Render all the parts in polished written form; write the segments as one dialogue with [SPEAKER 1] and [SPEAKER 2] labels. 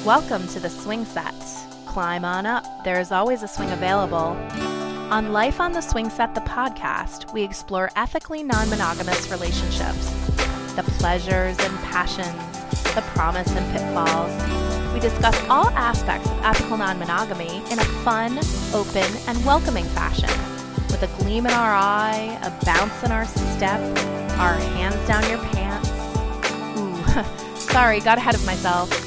[SPEAKER 1] Welcome to the Swingset. Climb on up, there is always a swing available. On Life on the Swingset, the podcast, we explore ethically non-monogamous relationships, the pleasures and passions, the promise and pitfalls. We discuss all aspects of ethical non-monogamy in a fun, open, and welcoming fashion, with a gleam in our eye, a bounce in our step, our hands down your pants. Ooh, sorry, got ahead of myself.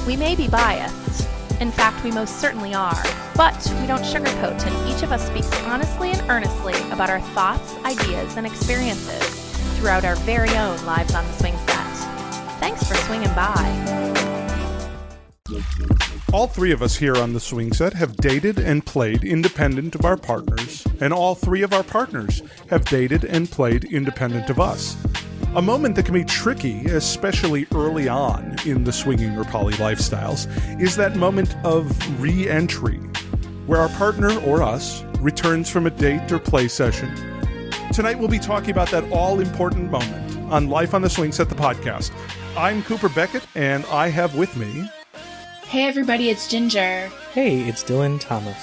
[SPEAKER 1] We may be biased. In fact, we most certainly are. But we don't sugarcoat, and each of us speaks honestly and earnestly about our thoughts, ideas, and experiences throughout our very own lives on the swing set. Thanks for swinging by.
[SPEAKER 2] All three of us here on the Swing Set have dated and played independent of our partners, and all three of our partners have dated and played independent of us. A moment that can be tricky, especially early on in the swinging or poly lifestyles, is that moment of re-entry, where our partner or us returns from a date or play session. Tonight we'll be talking about that all-important moment on Life on the Swing Set, the podcast. I'm Cooper Beckett, and I have with me...
[SPEAKER 3] Hey everybody, it's Ginger.
[SPEAKER 4] Hey, it's Dylan Thomas.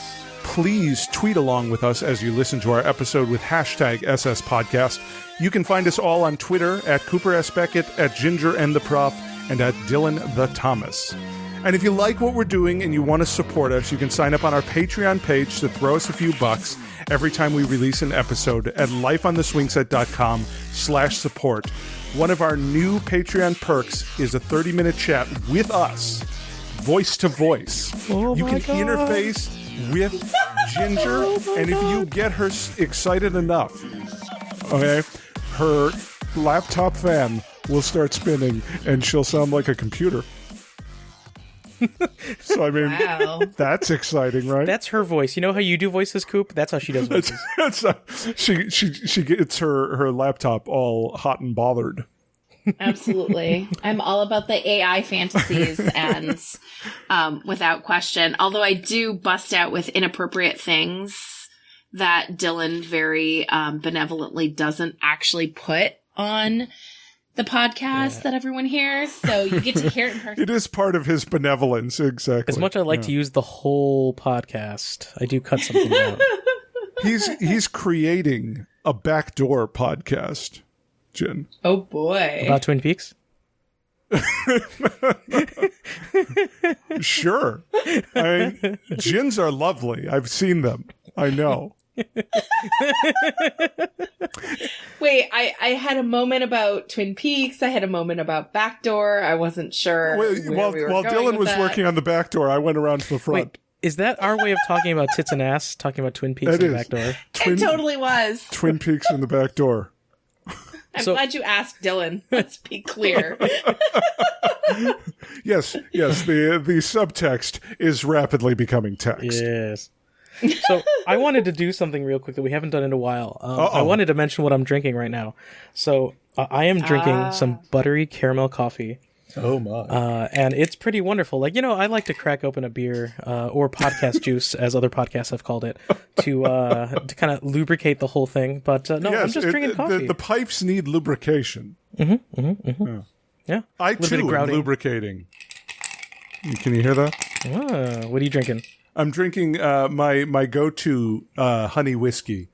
[SPEAKER 2] Please tweet along with us as you listen to our episode with hashtag #SSPodcast. You can find us all on Twitter at Cooper S. Beckett, at Ginger and the Prof, and at Dylan the Thomas. And if you like what we're doing and you want to support us, you can sign up on our Patreon page to throw us a few bucks every time we release an episode at lifeontheswingset.com/support. One of our new Patreon perks is a 30-minute chat with us, voice to voice.
[SPEAKER 4] Oh
[SPEAKER 2] you
[SPEAKER 4] my
[SPEAKER 2] can
[SPEAKER 4] God.
[SPEAKER 2] interface with Ginger, and if you get her excited enough, okay, her laptop fan will start spinning and she'll sound like a computer. So, I mean,
[SPEAKER 3] Wow.
[SPEAKER 2] that's exciting, right?
[SPEAKER 4] That's her voice. You know how you do voices, Coop? That's how she does voices.
[SPEAKER 2] She gets her laptop all hot and bothered.
[SPEAKER 3] Absolutely. I'm all about the AI fantasies and without question. Although I do bust out with inappropriate things that Dylan very benevolently doesn't actually put on the podcast that everyone hears. So you get to hear it in person.
[SPEAKER 2] It is part of his benevolence, exactly.
[SPEAKER 4] As much as I like to use the whole podcast, I do cut something out.
[SPEAKER 2] He's creating a backdoor podcast, Jen.
[SPEAKER 3] Oh boy.
[SPEAKER 4] About Twin Peaks?
[SPEAKER 2] Sure. I mean, gins are lovely. I've seen them. I know.
[SPEAKER 3] Wait, I had a moment about Twin Peaks. I had a moment about Backdoor. I wasn't sure.
[SPEAKER 2] While Dylan was working on the backdoor, I went around to the front.
[SPEAKER 4] Wait, is that our way of talking about tits and ass? Talking about Twin Peaks
[SPEAKER 2] It
[SPEAKER 4] and
[SPEAKER 2] is.
[SPEAKER 4] Backdoor?
[SPEAKER 3] It totally was.
[SPEAKER 2] Twin Peaks in the back door.
[SPEAKER 3] I'm glad you asked, Dylan. Let's be clear.
[SPEAKER 2] Yes. The subtext is rapidly becoming text.
[SPEAKER 4] Yes. So I wanted to do something real quick that we haven't done in a while. I wanted to mention what I'm drinking right now. So I am drinking some buttery caramel coffee.
[SPEAKER 2] Oh my!
[SPEAKER 4] And it's pretty wonderful. Like, you know, I like to crack open a beer or podcast juice, as other podcasts have called it, to kind of lubricate the whole thing. But no,
[SPEAKER 2] Yes,
[SPEAKER 4] I'm just drinking coffee.
[SPEAKER 2] The pipes need lubrication.
[SPEAKER 4] Yeah,
[SPEAKER 2] I
[SPEAKER 4] Little bit
[SPEAKER 2] too
[SPEAKER 4] of
[SPEAKER 2] am
[SPEAKER 4] grouting.
[SPEAKER 2] lubricating. Can you hear that?
[SPEAKER 4] What are you drinking?
[SPEAKER 2] I'm drinking my go-to honey whiskey.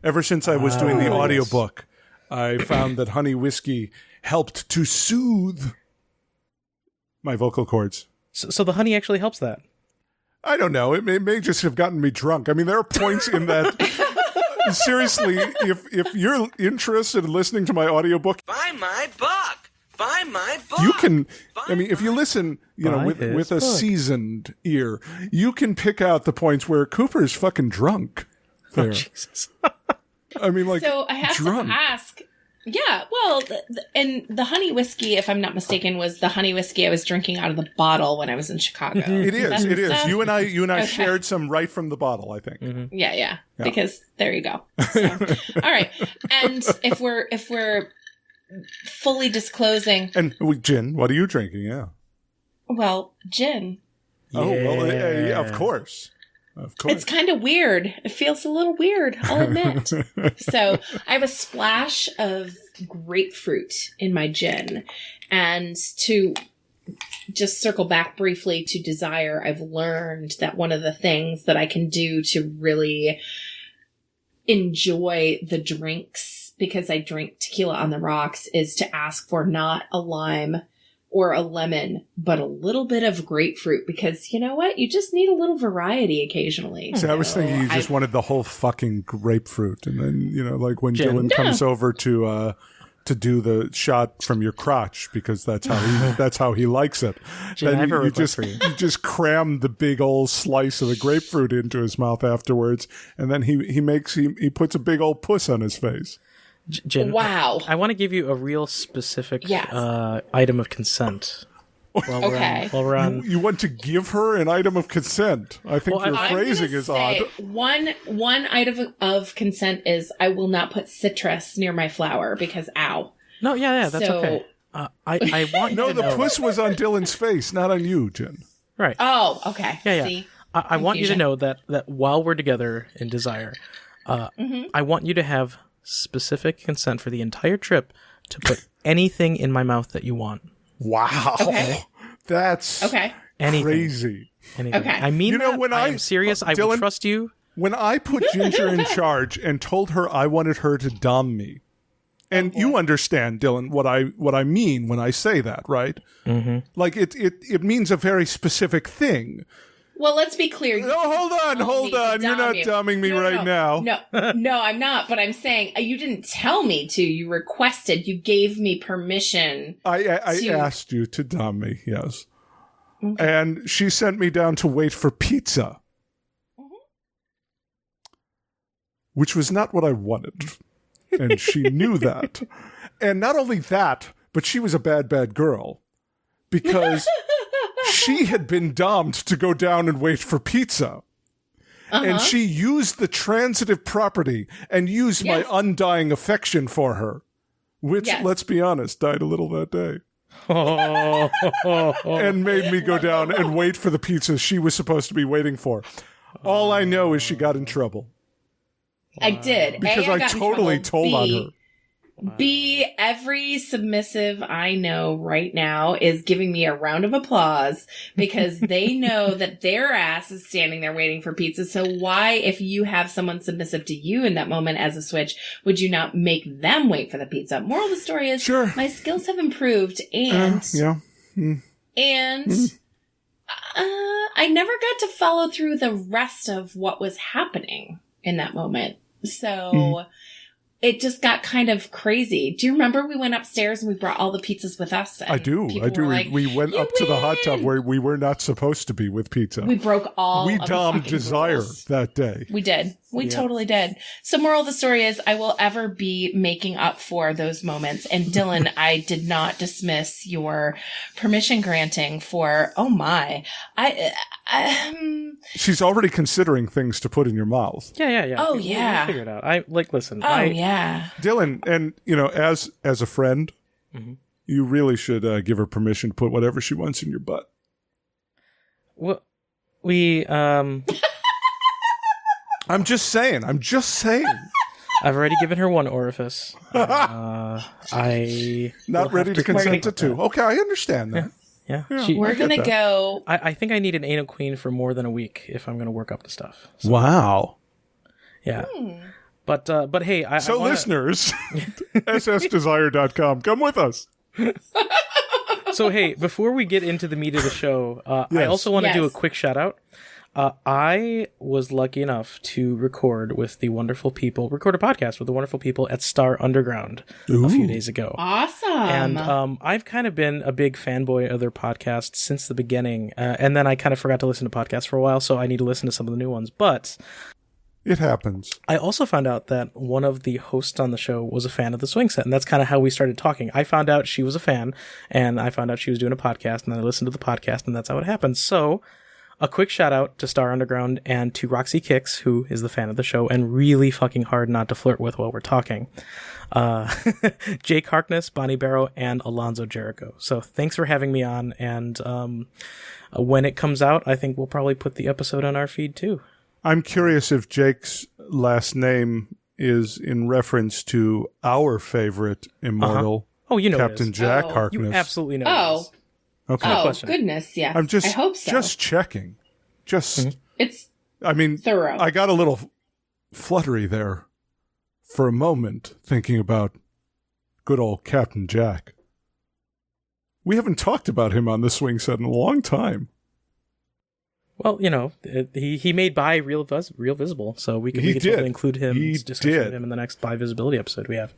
[SPEAKER 2] Ever since I was doing the audiobook, I found that honey whiskey helped to soothe my vocal cords.
[SPEAKER 4] So the honey actually helps that.
[SPEAKER 2] I don't know. It may just have gotten me drunk. I mean, there are points in that. Seriously, if you're interested in listening to my audiobook,
[SPEAKER 5] Buy my book. Buy my book.
[SPEAKER 2] you can. I mean, if you listen,
[SPEAKER 4] Buy
[SPEAKER 2] with
[SPEAKER 4] this
[SPEAKER 2] a
[SPEAKER 4] book.
[SPEAKER 2] seasoned ear, you can pick out the points where Cooper is fucking drunk. There.
[SPEAKER 4] Jesus.
[SPEAKER 2] I mean, like,
[SPEAKER 3] So I have
[SPEAKER 2] drunk.
[SPEAKER 3] to ask. Yeah, well, and the honey whiskey, if I'm not mistaken, was the honey whiskey I was drinking out of the bottle when I was in Chicago.
[SPEAKER 2] It is.
[SPEAKER 3] that
[SPEAKER 2] It is.
[SPEAKER 3] stuff?
[SPEAKER 2] You and I
[SPEAKER 3] Okay.
[SPEAKER 2] shared some right from the bottle, I think.
[SPEAKER 3] Yeah. Because there you go. So, all right. And if we're fully disclosing,
[SPEAKER 2] And gin, what are you drinking? Yeah.
[SPEAKER 3] well, gin.
[SPEAKER 2] Oh, well, yeah, of course. Of course.
[SPEAKER 3] It's kind of weird. It feels a little weird, I'll admit. So I have a splash of grapefruit in my gin. And to just circle back briefly to desire, I've learned that one of the things that I can do to really enjoy the drinks, because I drink tequila on the rocks, is to ask for not a lime or a lemon, but a little bit of grapefruit, because you know what? You just need a little variety occasionally.
[SPEAKER 2] So I was thinking you just wanted the whole fucking grapefruit. And then, like when Dylan comes over to do the shot from your crotch, because that's how he likes it.
[SPEAKER 4] Jen,
[SPEAKER 2] then you just cram the big old slice of the grapefruit into his mouth afterwards, and then he puts a big old puss on his face.
[SPEAKER 4] Jen,
[SPEAKER 3] wow.
[SPEAKER 4] I want to give you a real specific item of consent. While we're on.
[SPEAKER 2] You want to give her an item of consent? I think your phrasing is odd.
[SPEAKER 3] One item of consent is I will not put citrus near my flower because ow.
[SPEAKER 4] No, yeah, that's okay. I want you to know.
[SPEAKER 2] The puss was on Dylan's face, not on you, Jen.
[SPEAKER 4] Right.
[SPEAKER 3] Oh, okay.
[SPEAKER 4] Yeah.
[SPEAKER 3] See?
[SPEAKER 4] I want you to know that while we're together in Desire, I want you to have specific consent for the entire trip to put anything in my mouth that you want.
[SPEAKER 2] Wow.
[SPEAKER 3] Okay.
[SPEAKER 2] That's crazy.
[SPEAKER 4] Anything.
[SPEAKER 3] Okay.
[SPEAKER 4] I mean, when I'm serious, I will trust you.
[SPEAKER 2] When I put Ginger in charge and told her I wanted her to dom me, and you understand, Dylan, what I mean when I say that, right?
[SPEAKER 4] Mm-hmm.
[SPEAKER 2] Like it means a very specific thing.
[SPEAKER 3] Well, let's be clear.
[SPEAKER 2] No, hold on. You're not dumbing me now.
[SPEAKER 3] No, I'm not. But I'm saying you didn't tell me to. You requested. You gave me permission.
[SPEAKER 2] I asked you to dumb me, yes. Okay. And she sent me down to wait for pizza. Mm-hmm. Which was not what I wanted. And she knew that. And not only that, but she was a bad girl. Because she had been dommed to go down and wait for pizza. And she used the transitive property and used my undying affection for her. Which, let's be honest, died a little that day. And made me go down and wait for the pizza she was supposed to be waiting for. All I know is she got in trouble.
[SPEAKER 3] I did.
[SPEAKER 2] Because I totally told on her.
[SPEAKER 3] B, every submissive I know right now is giving me a round of applause because they know that their ass is standing there waiting for pizza. So why, if you have someone submissive to you in that moment as a switch, would you not make them wait for the pizza? Moral of the story is, my skills have improved and I never got to follow through the rest of what was happening in that moment. So it just got kind of crazy. Do you remember we went upstairs and we brought all the pizzas with us?
[SPEAKER 2] I do. Like, we went up to the hot tub where we were not supposed to be with pizza.
[SPEAKER 3] We broke all
[SPEAKER 2] We
[SPEAKER 3] of
[SPEAKER 2] dommed
[SPEAKER 3] the
[SPEAKER 2] Desire
[SPEAKER 3] rules.
[SPEAKER 2] that day.
[SPEAKER 3] We did. We totally did. So moral of the story is I will ever be making up for those moments. And Dylan, I did not dismiss your permission granting for, oh my.
[SPEAKER 2] She's already considering things to put in your mouth.
[SPEAKER 3] Yeah. Oh, yeah.
[SPEAKER 4] We'll figure it out. Listen.
[SPEAKER 3] Yeah.
[SPEAKER 2] Dylan, and, as a friend, you really should give her permission to put whatever she wants in your butt.
[SPEAKER 4] Well, we,
[SPEAKER 2] I'm just saying.
[SPEAKER 4] I've already given her one orifice. I
[SPEAKER 2] not ready to consent to two. Okay, I understand that.
[SPEAKER 4] Yeah.
[SPEAKER 3] We're going to go.
[SPEAKER 4] I think I need an anal queen for more than a week if I'm going to work up the stuff. So,
[SPEAKER 2] wow.
[SPEAKER 4] Yeah. But hey,
[SPEAKER 2] listeners, ssdesire.com, come with us.
[SPEAKER 4] So hey, before we get into the meat of the show, I also want to do a quick shout out. I was lucky enough to record a podcast with the wonderful people at Star Underground a few days ago.
[SPEAKER 3] Awesome.
[SPEAKER 4] And I've kind of been a big fanboy of their podcast since the beginning. And then I kind of forgot to listen to podcasts for a while, so I need to listen to some of the new ones. But
[SPEAKER 2] it happens.
[SPEAKER 4] I also found out that one of the hosts on the show was a fan of the Swingset, and that's kind of how we started talking. I found out she was a fan, and I found out she was doing a podcast, and then I listened to the podcast, and that's how it happened. So a quick shout out to Star Underground and to Roxy Kicks, who is the fan of the show and really fucking hard not to flirt with while we're talking. Jake Harkness, Bonnie Barrow, and Alonzo Jericho. So thanks for having me on. And when it comes out, I think we'll probably put the episode on our feed too.
[SPEAKER 2] I'm curious if Jake's last name is in reference to our favorite immortal,
[SPEAKER 4] Captain
[SPEAKER 2] Jack Harkness.
[SPEAKER 4] You absolutely know.
[SPEAKER 2] Okay.
[SPEAKER 3] Oh,
[SPEAKER 4] question.
[SPEAKER 3] goodness, yes.
[SPEAKER 2] I'm just
[SPEAKER 3] I hope so.
[SPEAKER 2] just checking. Just
[SPEAKER 3] It's
[SPEAKER 2] I mean,
[SPEAKER 3] thorough.
[SPEAKER 2] I got a little fluttery there for a moment thinking about good old Captain Jack. We haven't talked about him on the swing set in a long time.
[SPEAKER 4] Well, he made Bi real visible, so we could
[SPEAKER 2] He
[SPEAKER 4] totally
[SPEAKER 2] did.
[SPEAKER 4] include him.
[SPEAKER 2] He
[SPEAKER 4] discussion
[SPEAKER 2] did.
[SPEAKER 4] of him in the next Bi visibility episode we have.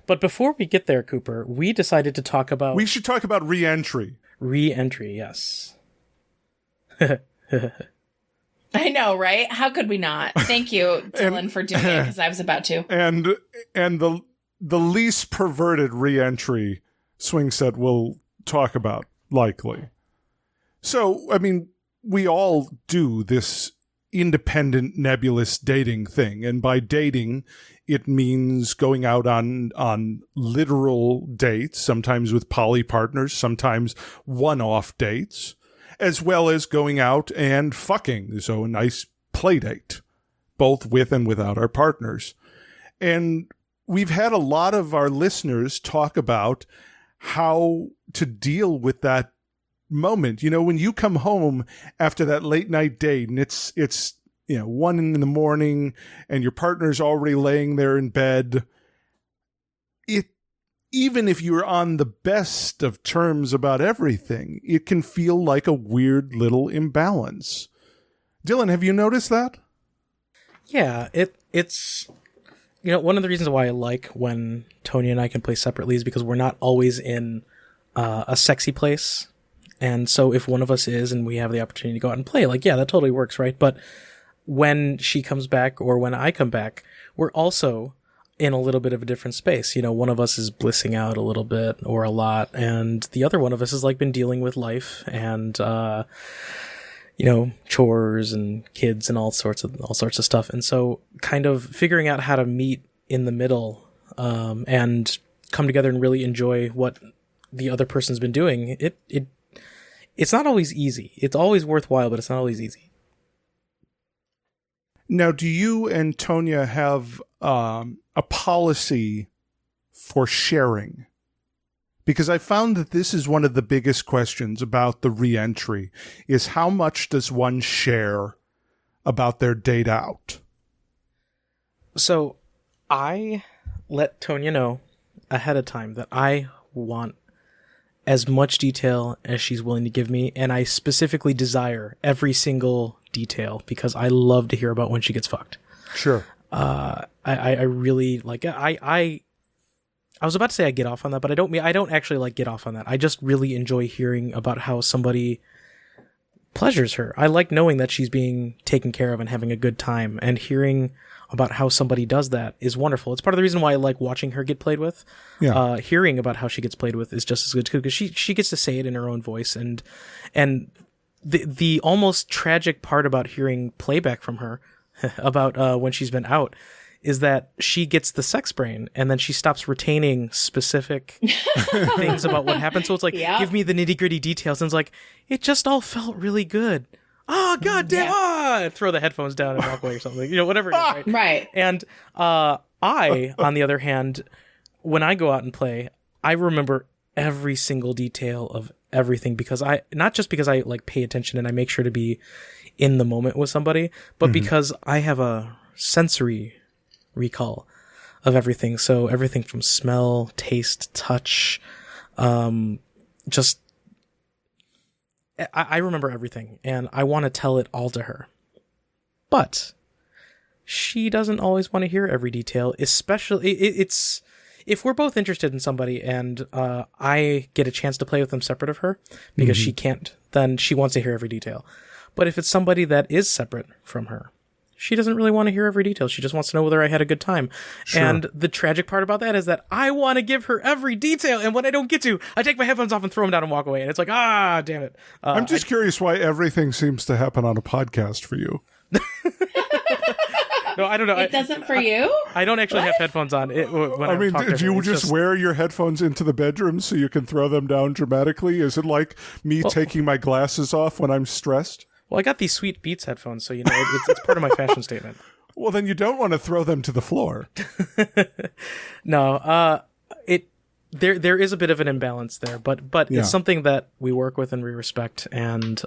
[SPEAKER 4] But before we get there, Cooper, we decided to talk about
[SPEAKER 2] We should talk about re-entry.
[SPEAKER 4] re-entry. Yes.
[SPEAKER 3] I know, right? How could we not? Thank you, Dylan, for doing it, because I was about to.
[SPEAKER 2] And the least perverted re-entry swing set we'll talk about, likely. So, I mean, we all do this independent, nebulous dating thing. And by dating, it means going out on literal dates, sometimes with poly partners, sometimes one-off dates, as well as going out and fucking. So a nice play date, both with and without our partners. And we've had a lot of our listeners talk about how to deal with that moment. When you come home after that late night date and it's 1 a.m. and your partner's already laying there in bed, even if you're on the best of terms about everything, it can feel like a weird little imbalance. Dylan, have you noticed that?
[SPEAKER 4] Yeah, it's one of the reasons why I like when Tony and I can play separately is because we're not always in a sexy place. And so if one of us is and we have the opportunity to go out and play, that totally works, right? But when she comes back or when I come back, we're also in a little bit of a different space. One of us is blissing out a little bit or a lot, and the other one of us has been dealing with life and chores and kids and all sorts of stuff. And so kind of figuring out how to meet in the middle and come together and really enjoy what the other person's been doing, it's not always easy. It's always worthwhile, but it's not always easy.
[SPEAKER 2] Now, do you and Tonya have a policy for sharing? Because I found that this is one of the biggest questions about the re-entry, is how much does one share about their date out?
[SPEAKER 4] So I let Tonya know ahead of time that I want as much detail as she's willing to give me, and I specifically desire every single detail because I love to hear about when she gets fucked.
[SPEAKER 2] Sure.
[SPEAKER 4] I really like it. I was about to say I get off on that, but I don't actually get off on that. I just really enjoy hearing about how somebody pleasures her. I like knowing that she's being taken care of and having a good time, and hearing about how somebody does that is wonderful. It's part of the reason why I like watching her get played with.
[SPEAKER 2] Yeah.
[SPEAKER 4] Hearing about how she gets played with is just as good because she gets to say it in her own voice, and the almost tragic part about hearing playback from her about when she's been out is that she gets the sex brain and then she stops retaining specific things about what happened. So it's like, give me the nitty gritty details. And it's like, it just all felt really good. Oh, God damn. Throw the headphones down and walk away or something, whatever it is. Right.
[SPEAKER 3] Right.
[SPEAKER 4] And I, on the other hand, when I go out and play, I remember every single detail of everything not just because I pay attention and I make sure to be in the moment with somebody, but because I have a sensory recall of everything. So everything from smell, taste, touch, just I remember everything and I want to tell it all to her. But she doesn't always want to hear every detail, especially it's if we're both interested in somebody and I get a chance to play with them separate of her because she can't, then she wants to hear every detail. But if it's somebody that is separate from her, she doesn't really want to hear every detail. She just wants to know whether I had a good time. Sure. And the tragic part about that is that I want to give her every detail. And when I don't get to, I take my headphones off and throw them down and walk away. And it's like, damn it.
[SPEAKER 2] I'm just curious why everything seems to happen on a podcast for you.
[SPEAKER 4] No, I don't know.
[SPEAKER 3] It doesn't for you?
[SPEAKER 4] I don't actually have headphones on. Do
[SPEAKER 2] you just wear your headphones into the bedroom so you can throw them down dramatically? Is it like me taking my glasses off when I'm stressed?
[SPEAKER 4] Well, I got these sweet Beats headphones, so it's part of my fashion statement.
[SPEAKER 2] Well, then you don't want to throw them to the floor.
[SPEAKER 4] No, there is a bit of an imbalance there, but
[SPEAKER 2] Yeah.
[SPEAKER 4] it's something that we work with and we respect. And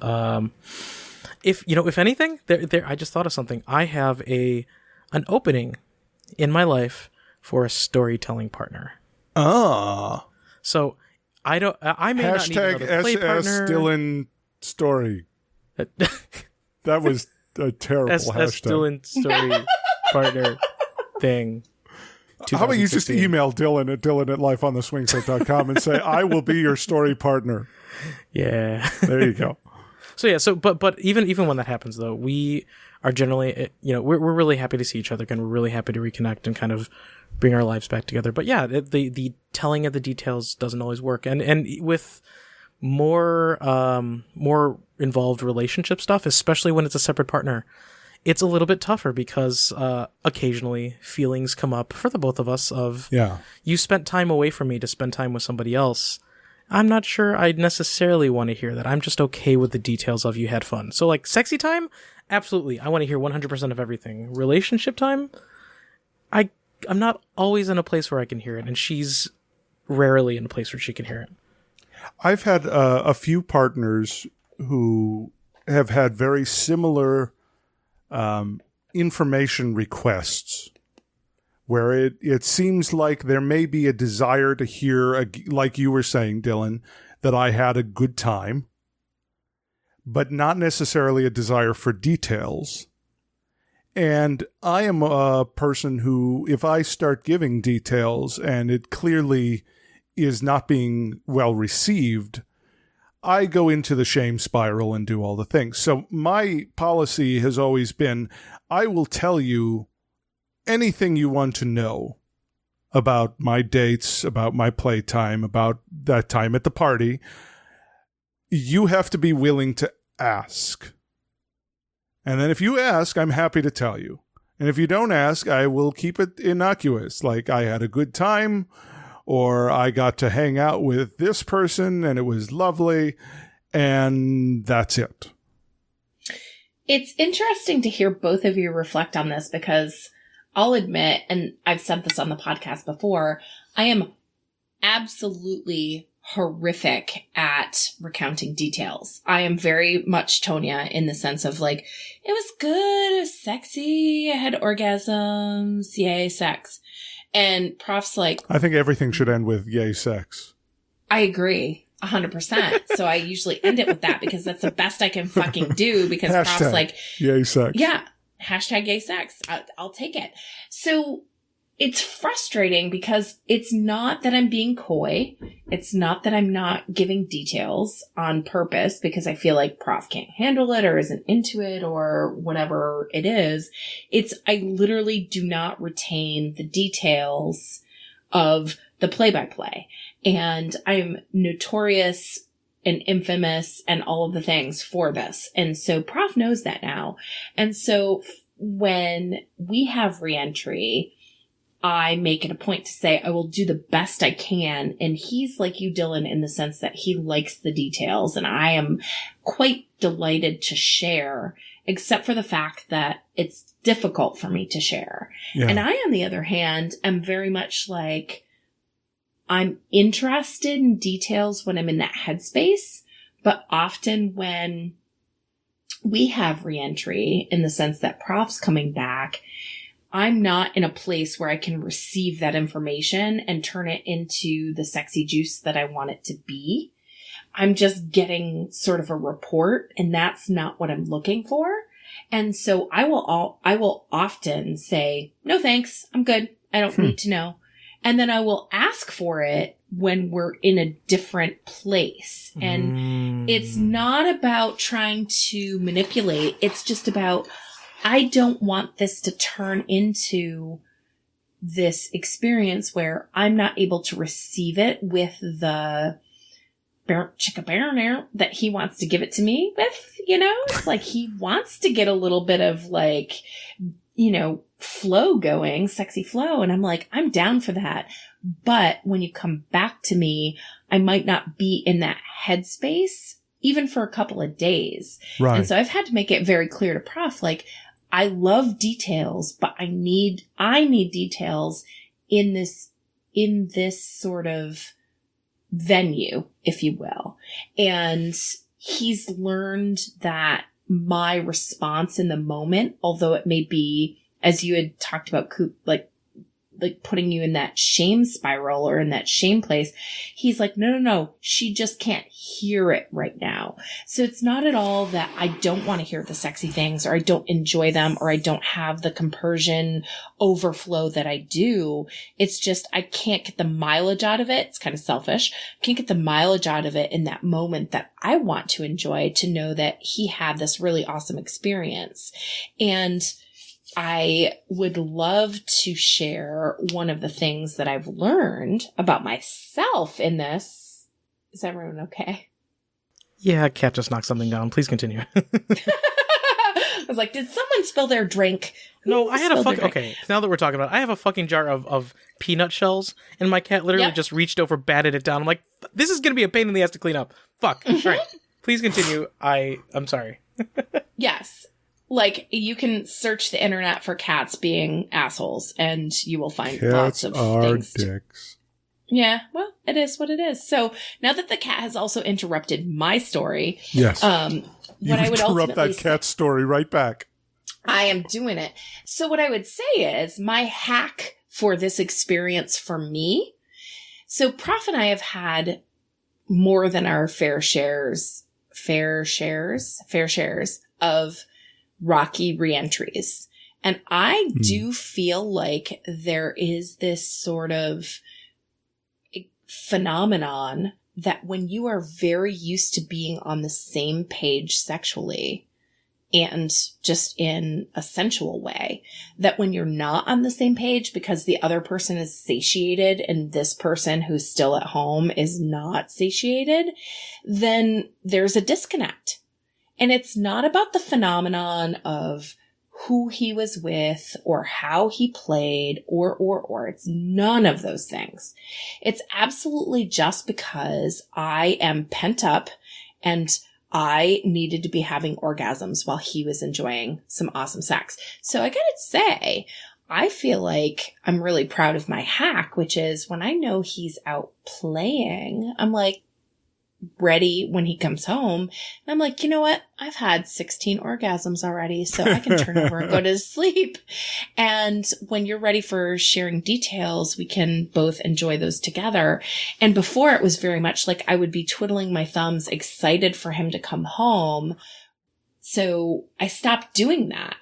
[SPEAKER 4] if anything, I just thought of something. I have an opening in my life for a storytelling partner.
[SPEAKER 2] Ah.
[SPEAKER 4] So I may not need another play
[SPEAKER 2] #SS
[SPEAKER 4] partner.
[SPEAKER 2] Dylan story. That was a terrible
[SPEAKER 4] SS
[SPEAKER 2] hashtag.
[SPEAKER 4] Dylan story partner thing.
[SPEAKER 2] How about you just
[SPEAKER 4] 2016.
[SPEAKER 2] email Dylan at dylan@lifeontheswingset.com and say, I will be your story partner.
[SPEAKER 4] Yeah.
[SPEAKER 2] There you go.
[SPEAKER 4] But even when that happens though, we are generally, we're really happy to see each other and we're really happy to reconnect and kind of bring our lives back together. But yeah, the telling of the details doesn't always work. And with more involved relationship stuff, especially when it's a separate partner, it's a little bit tougher because occasionally feelings come up for the both of us of,
[SPEAKER 2] Yeah.
[SPEAKER 4] you spent time away from me to spend time with somebody else. I'm not sure I'd necessarily want to hear that. I'm just okay with the details of you had fun. So like sexy time, absolutely. I want to hear 100% of everything. Relationship time, I'm not always in a place where I can hear it, and she's rarely in a place where she can hear it.
[SPEAKER 2] I've had a few partners who have had very similar information requests where it seems like there may be a desire to hear, like you were saying, Dylan, that I had a good time, but not necessarily a desire for details. And I am a person who, if I start giving details and it clearly is not being well received, I go into the shame spiral and do all the things. So my policy has always been, I will tell you anything you want to know about my dates, about my playtime, about that time at the party. You have to be willing to ask. And then if you ask, I'm happy to tell you. And if you don't ask, I will keep it innocuous. Like I had a good time, or I got to hang out with this person and it was lovely, and that's it.
[SPEAKER 3] It's interesting to hear both of you reflect on this because I'll admit, and I've said this on the podcast before, I am absolutely horrific at recounting details. I am very much Tonya in the sense of like, it was good, it was sexy, I had orgasms, yay, sex. And Prof's like,
[SPEAKER 2] I think everything should end with yay, sex.
[SPEAKER 3] I agree 100%. So I usually end it with that because that's the best I can fucking do because
[SPEAKER 2] Hashtag
[SPEAKER 3] Prof's like,
[SPEAKER 2] yay, sex.
[SPEAKER 3] yeah, hashtag gay sex. I'll take it. So it's frustrating because it's not that I'm being coy. It's not that I'm not giving details on purpose because I feel like Prof can't handle it or isn't into it or whatever it is. It's I literally do not retain the details of the play-by-play. And I'm notorious and infamous and all of the things for this. And so Prof knows that now. And so when we have reentry, I make it a point to say I will do the best I can. And he's like you, Dylan, in the sense that he likes the details. And I am quite delighted to share, except for the fact that it's difficult for me to share.
[SPEAKER 2] Yeah.
[SPEAKER 3] And I, on the other hand, am very much like, I'm interested in details when I'm in that headspace, but often when we have reentry in the sense that Prof's coming back, I'm not in a place where I can receive that information and turn it into the sexy juice that I want it to be. I'm just getting sort of a report, and that's not what I'm looking for. And so I will often say, no thanks, I'm good. I don't need to know. And then I will ask for it when we're in a different place. And it's not about trying to manipulate. It's just about, I don't want this to turn into this experience where I'm not able to receive it with the that he wants to give it to me with, it's like he wants to get a little bit of like, flow going, sexy flow. And I'm like, I'm down for that. But when you come back to me, I might not be in that headspace even for a couple of days.
[SPEAKER 2] Right.
[SPEAKER 3] And so I've had to make it very clear to Prof, like, I love details, but I need details in this sort of venue, if you will. And he's learned that my response in the moment, although it may be, as you had talked about, like putting you in that shame spiral or in that shame place, he's like, no, she just can't hear it right now. So it's not at all that I don't want to hear the sexy things, or I don't enjoy them, or I don't have the compersion overflow that I do. It's just, I can't get the mileage out of it. It's kind of selfish. I can't get the mileage out of it in that moment that I want to enjoy, to know that he had this really awesome experience. And I would love to share one of the things that I've learned about myself in this. Is everyone okay?
[SPEAKER 4] Yeah, cat just knocked something down. Please continue.
[SPEAKER 3] I was like, did someone spill their drink?
[SPEAKER 4] No, I had a fucking... Okay, now that we're talking about it, I have a fucking jar of peanut shells, and my cat literally just reached over, batted it down. I'm like, this is going to be a pain in the ass to clean up. Fuck. All right, please continue. I'm sorry.
[SPEAKER 3] Yes. Like, you can search the internet for cats being assholes, and you will find lots of things.
[SPEAKER 2] Dicks.
[SPEAKER 3] Yeah, well, it is what it is. So now that the cat has also interrupted my story,
[SPEAKER 2] yes,
[SPEAKER 3] what I would
[SPEAKER 2] interrupt
[SPEAKER 3] ultimately
[SPEAKER 2] that cat story right back.
[SPEAKER 3] I am doing it. So what I would say is my hack for this experience for me. So Prof and I have had more than our fair shares of rocky reentries. And I do feel like there is this sort of phenomenon that when you are very used to being on the same page sexually and just in a sensual way, that when you're not on the same page because the other person is satiated and this person who's still at home is not satiated, then there's a disconnect. And it's not about the phenomenon of who he was with or how he played or it's none of those things. It's absolutely just because I am pent up and I needed to be having orgasms while he was enjoying some awesome sex. So I gotta say, I feel like I'm really proud of my hack, which is when I know he's out playing, I'm like, ready when he comes home. And I'm like, you know what? I've had 16 orgasms already, so I can turn over and go to sleep. And when you're ready for sharing details, we can both enjoy those together. And before it was very much like I would be twiddling my thumbs, excited for him to come home. So I stopped doing that.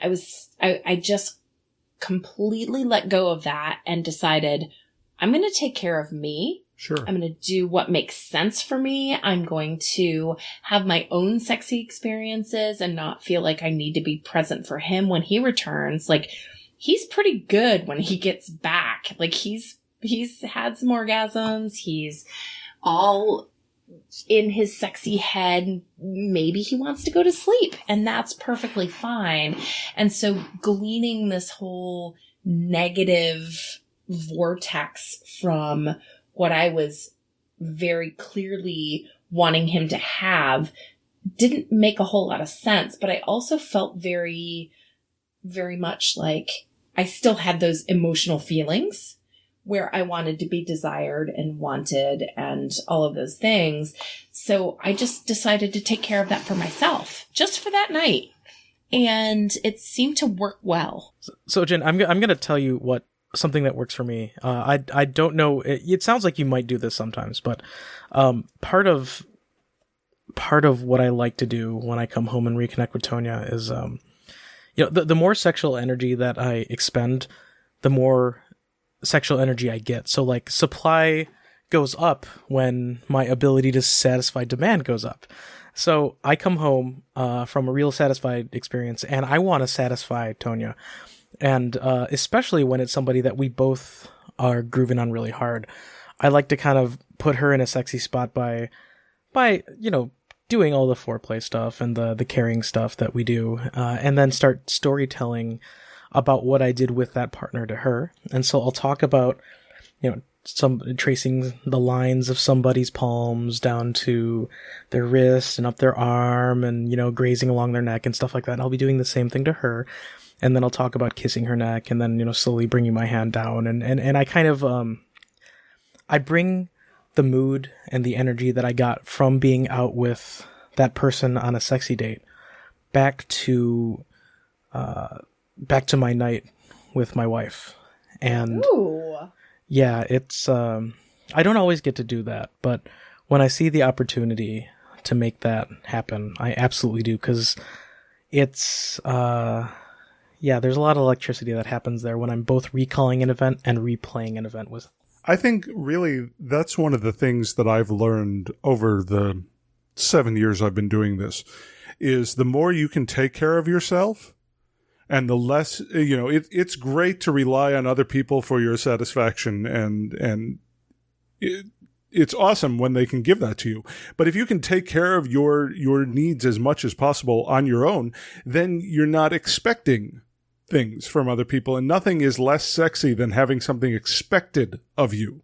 [SPEAKER 3] I just completely let go of that and decided I'm going to take care of me.
[SPEAKER 2] Sure.
[SPEAKER 3] I'm going to do what makes sense for me. I'm going to have my own sexy experiences and not feel like I need to be present for him when he returns. Like, he's pretty good when he gets back. Like, he's had some orgasms. He's all in his sexy head. Maybe he wants to go to sleep, and that's perfectly fine. And so gleaning this whole negative vortex from what I was very clearly wanting him to have didn't make a whole lot of sense, but I also felt very, very much like I still had those emotional feelings where I wanted to be desired and wanted and all of those things. So I just decided to take care of that for myself, just for that night. And it seemed to work well.
[SPEAKER 4] So Jen, I'm going to tell you something that works for me. I don't know. It sounds like you might do this sometimes, but part of what I like to do when I come home and reconnect with Tonya is, the more sexual energy that I expend, the more sexual energy I get. So like supply goes up when my ability to satisfy demand goes up. So I come home from a real satisfied experience and I want to satisfy Tonya. And especially when it's somebody that we both are grooving on really hard, I like to kind of put her in a sexy spot by doing all the foreplay stuff and the carrying stuff that we do, and then start storytelling about what I did with that partner to her. And so I'll talk about, some tracing the lines of somebody's palms down to their wrist and up their arm and, grazing along their neck and stuff like that. And I'll be doing the same thing to her. And then I'll talk about kissing her neck and then, slowly bringing my hand down. And I kind of, I bring the mood and the energy that I got from being out with that person on a sexy date back to my night with my wife. And yeah, it's I don't always get to do that, but when I see the opportunity to make that happen, I absolutely do, because it's there's a lot of electricity that happens there when I'm both recalling an event and replaying an event with.
[SPEAKER 2] I think really that's one of the things that I've learned over the 7 years I've been doing this, is the more you can take care of yourself and the less, it's great to rely on other people for your satisfaction, and it's awesome when they can give that to you. But if you can take care of your needs as much as possible on your own, then you're not expecting things from other people, and nothing is less sexy than having something expected of you.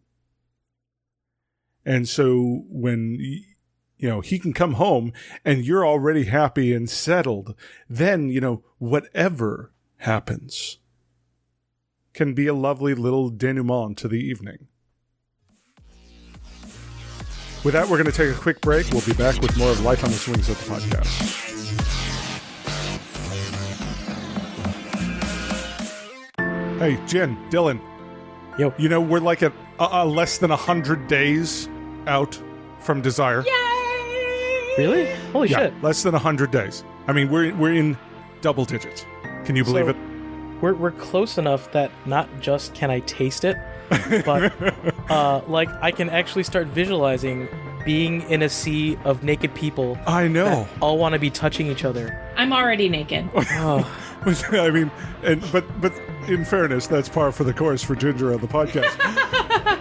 [SPEAKER 2] And so when he can come home and you're already happy and settled, then whatever happens can be a lovely little denouement to the evening. With that, we're going to take a quick break. We'll be back with more of Life on the Swingset podcast. Hey, Jen, Dylan.
[SPEAKER 4] Yo.
[SPEAKER 2] We're like at less than 100 days out from Desire.
[SPEAKER 3] Yay!
[SPEAKER 4] Really? Holy shit.
[SPEAKER 2] Less than 100 days. I mean, we're in double digits. Can you believe it?
[SPEAKER 4] We're close enough that not just can I taste it, but I can actually start visualizing being in a sea of naked people.
[SPEAKER 2] I know.
[SPEAKER 4] That all want to be touching each other.
[SPEAKER 3] I'm already naked.
[SPEAKER 4] Oh.
[SPEAKER 2] I mean, but in fairness, that's par for the course for Ginger on the podcast.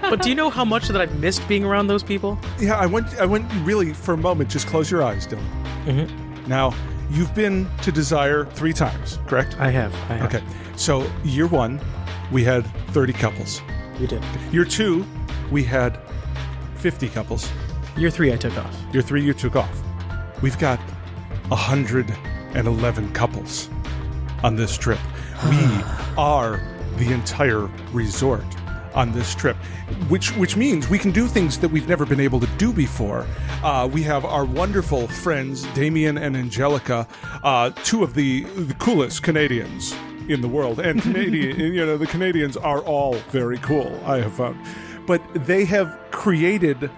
[SPEAKER 4] But do you know how much that I've missed being around those people?
[SPEAKER 2] Yeah, I went really for a moment. Just close your eyes, Dylan.
[SPEAKER 4] Mm-hmm.
[SPEAKER 2] Now, you've been to Desire 3 times, correct?
[SPEAKER 4] I have.
[SPEAKER 2] Okay, so year 1, we had 30 couples.
[SPEAKER 4] You did.
[SPEAKER 2] Year 2, we had 50 couples.
[SPEAKER 4] Year 3, I took off.
[SPEAKER 2] Year 3, you took off. We've got 111 couples on this trip. We are the entire resort on this trip, which means we can do things that we've never been able to do before. We have our wonderful friends, Damien and Angelica, 2 of the coolest Canadians in the world. And the Canadians are all very cool, I have found. But they have created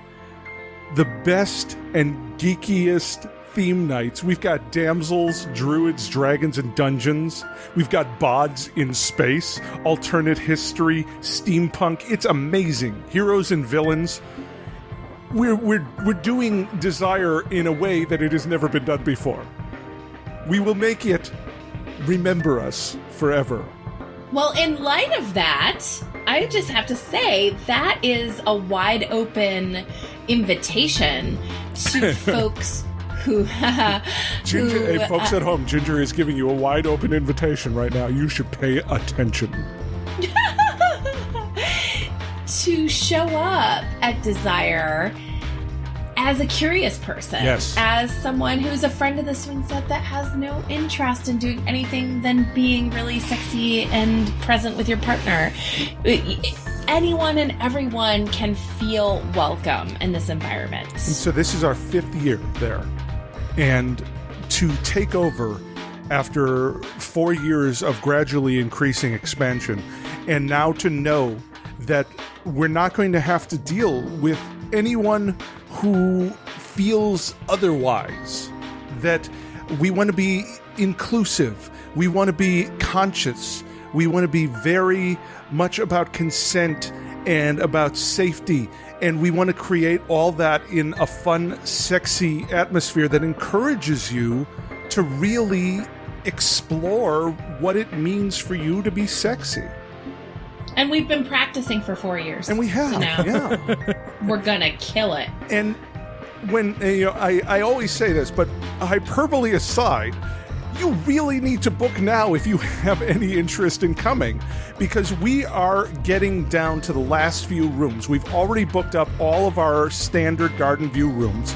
[SPEAKER 2] the best and geekiest theme nights. We've got damsels, druids, dragons, and dungeons. We've got bods in space, alternate history, steampunk. It's amazing. Heroes and villains. We're doing Desire in a way that it has never been done before. We will make it remember us forever.
[SPEAKER 3] Well, in light of that, I just have to say that is a wide open invitation to folks who
[SPEAKER 2] Ginger, hey, folks at home, Ginger is giving you a wide open invitation right now. You should pay attention.
[SPEAKER 3] To show up at Desire as a curious person.
[SPEAKER 2] Yes. As
[SPEAKER 3] someone who's a friend of the Swingset that has no interest in doing anything than being really sexy and present with your partner. Anyone and everyone can feel welcome in this environment.
[SPEAKER 2] And so this is our 5th year there. And to take over after 4 years of gradually increasing expansion, and now to know that we're not going to have to deal with anyone who feels otherwise, that we want to be inclusive, we want to be conscious, we want to be very much about consent and about safety, and we want to create all that in a fun, sexy atmosphere that encourages you to really explore what it means for you to be sexy.
[SPEAKER 3] And we've been practicing for 4 years.
[SPEAKER 2] And we have,
[SPEAKER 3] so now
[SPEAKER 2] yeah.
[SPEAKER 3] We're gonna kill it.
[SPEAKER 2] And when, I always say this, but hyperbole aside, you really need to book now if you have any interest in coming, because we are getting down to the last few rooms. We've already booked up all of our standard garden view rooms.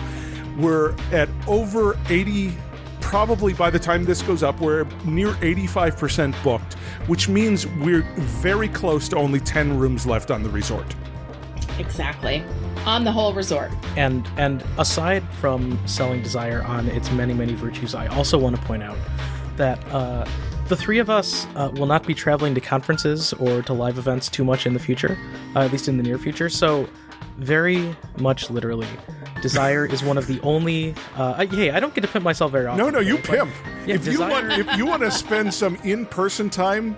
[SPEAKER 2] We're at over 80, probably by the time this goes up, we're near 85% booked, which means we're very close to only 10 rooms left on the resort.
[SPEAKER 3] Exactly. On the whole resort.
[SPEAKER 4] And aside from selling Desire on its many, many virtues, I also want to point out that the three of us will not be traveling to conferences or to live events too much in the future, at least in the near future. So very much literally, Desire is one of the only... hey, I don't get to pimp myself very often.
[SPEAKER 2] No, you pimp.
[SPEAKER 4] Yeah,
[SPEAKER 2] if you want to spend some in-person time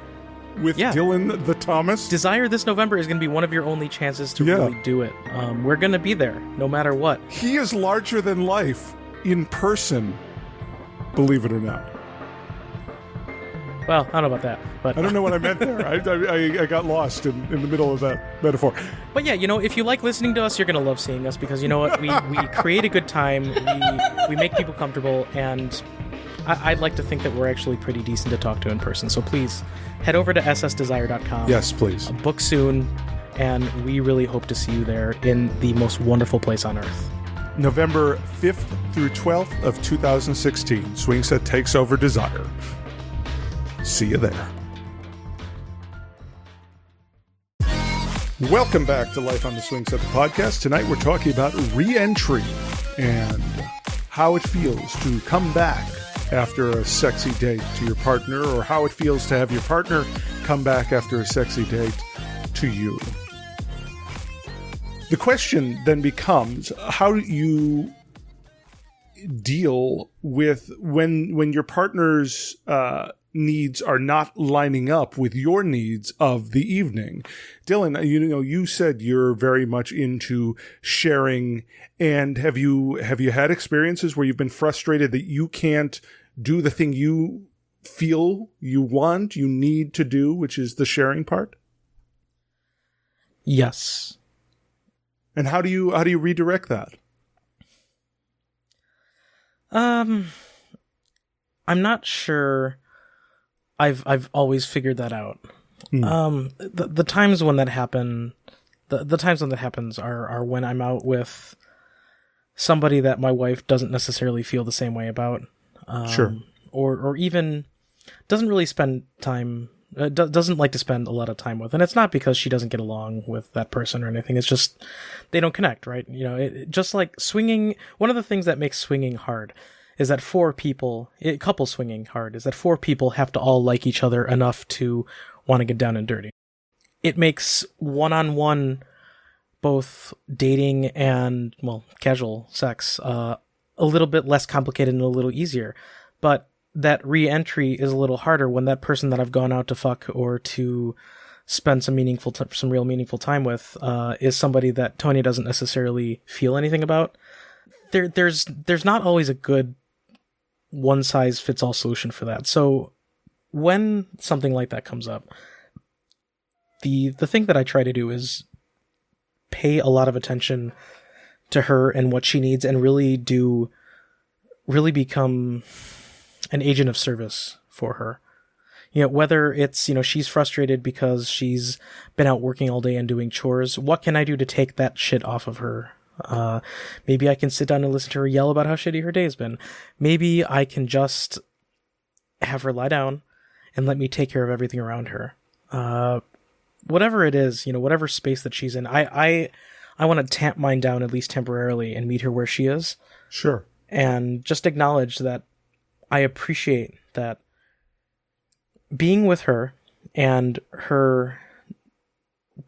[SPEAKER 2] with
[SPEAKER 4] Yeah.
[SPEAKER 2] Dylan the Thomas,
[SPEAKER 4] Desire this November is going to be one of your only chances to really do it. We're going to be there, no matter what.
[SPEAKER 2] he is larger than life in person, believe it or not.
[SPEAKER 4] Well, I don't know about that, but
[SPEAKER 2] I don't know what I meant there. I got lost in the middle of that metaphor.
[SPEAKER 4] But yeah, if you like listening to us, you're gonna love seeing us because you know what? We create a good time. We make people comfortable, and I'd like to think that we're actually pretty decent to talk to in person. So please head over to ssdesire.com.
[SPEAKER 2] Yes, please.
[SPEAKER 4] Book soon, and we really hope to see you there in the most wonderful place on earth.
[SPEAKER 2] November 5th through 12th of 2016, Swingset takes over Desire. See you there. Welcome back to Life on the Swingset, the podcast. Tonight we're talking about re-entry and how it feels to come back after a sexy date to your partner, or how it feels to have your partner come back after a sexy date to you. The question then becomes, how do you deal with when your partner's needs are not lining up with your needs of the evening? Dylan, you said you're very much into sharing, and have you had experiences where you've been frustrated that you can't do the thing you feel you need to do, which is the sharing part?
[SPEAKER 4] Yes.
[SPEAKER 2] And how do you redirect that?
[SPEAKER 4] I'm not sure I've always figured that out. The times when that happen, the times when that happens are when I'm out with somebody that my wife doesn't necessarily feel the same way about.
[SPEAKER 2] Sure.
[SPEAKER 4] Or even doesn't really spend time, doesn't like to spend a lot of time with. And it's not because she doesn't get along with that person or anything. It's just they don't connect, right? Just like swinging, one of the things that makes swinging hard is that couple swinging hard is that four people have to all like each other enough to want to get down and dirty. It makes one-on-one, both dating and, casual sex, a little bit less complicated and a little easier. But that re-entry is a little harder when that person that I've gone out to fuck or to spend some real meaningful time with is somebody that Tony doesn't necessarily feel anything about. There's not always a good one-size-fits-all solution for that. So when something like that comes up, the thing that I try to do is pay a lot of attention to her and what she needs, and really become an agent of service for her. Whether it's, she's frustrated because she's been out working all day and doing chores, what can I do to take that shit off of her? Maybe I can sit down and listen to her yell about how shitty her day's been. Maybe I can just have her lie down and let me take care of everything around her. Whatever it is, whatever space that she's in, I want to tamp mine down at least temporarily and meet her where she is.
[SPEAKER 2] Sure.
[SPEAKER 4] And just acknowledge that I appreciate that being with her and her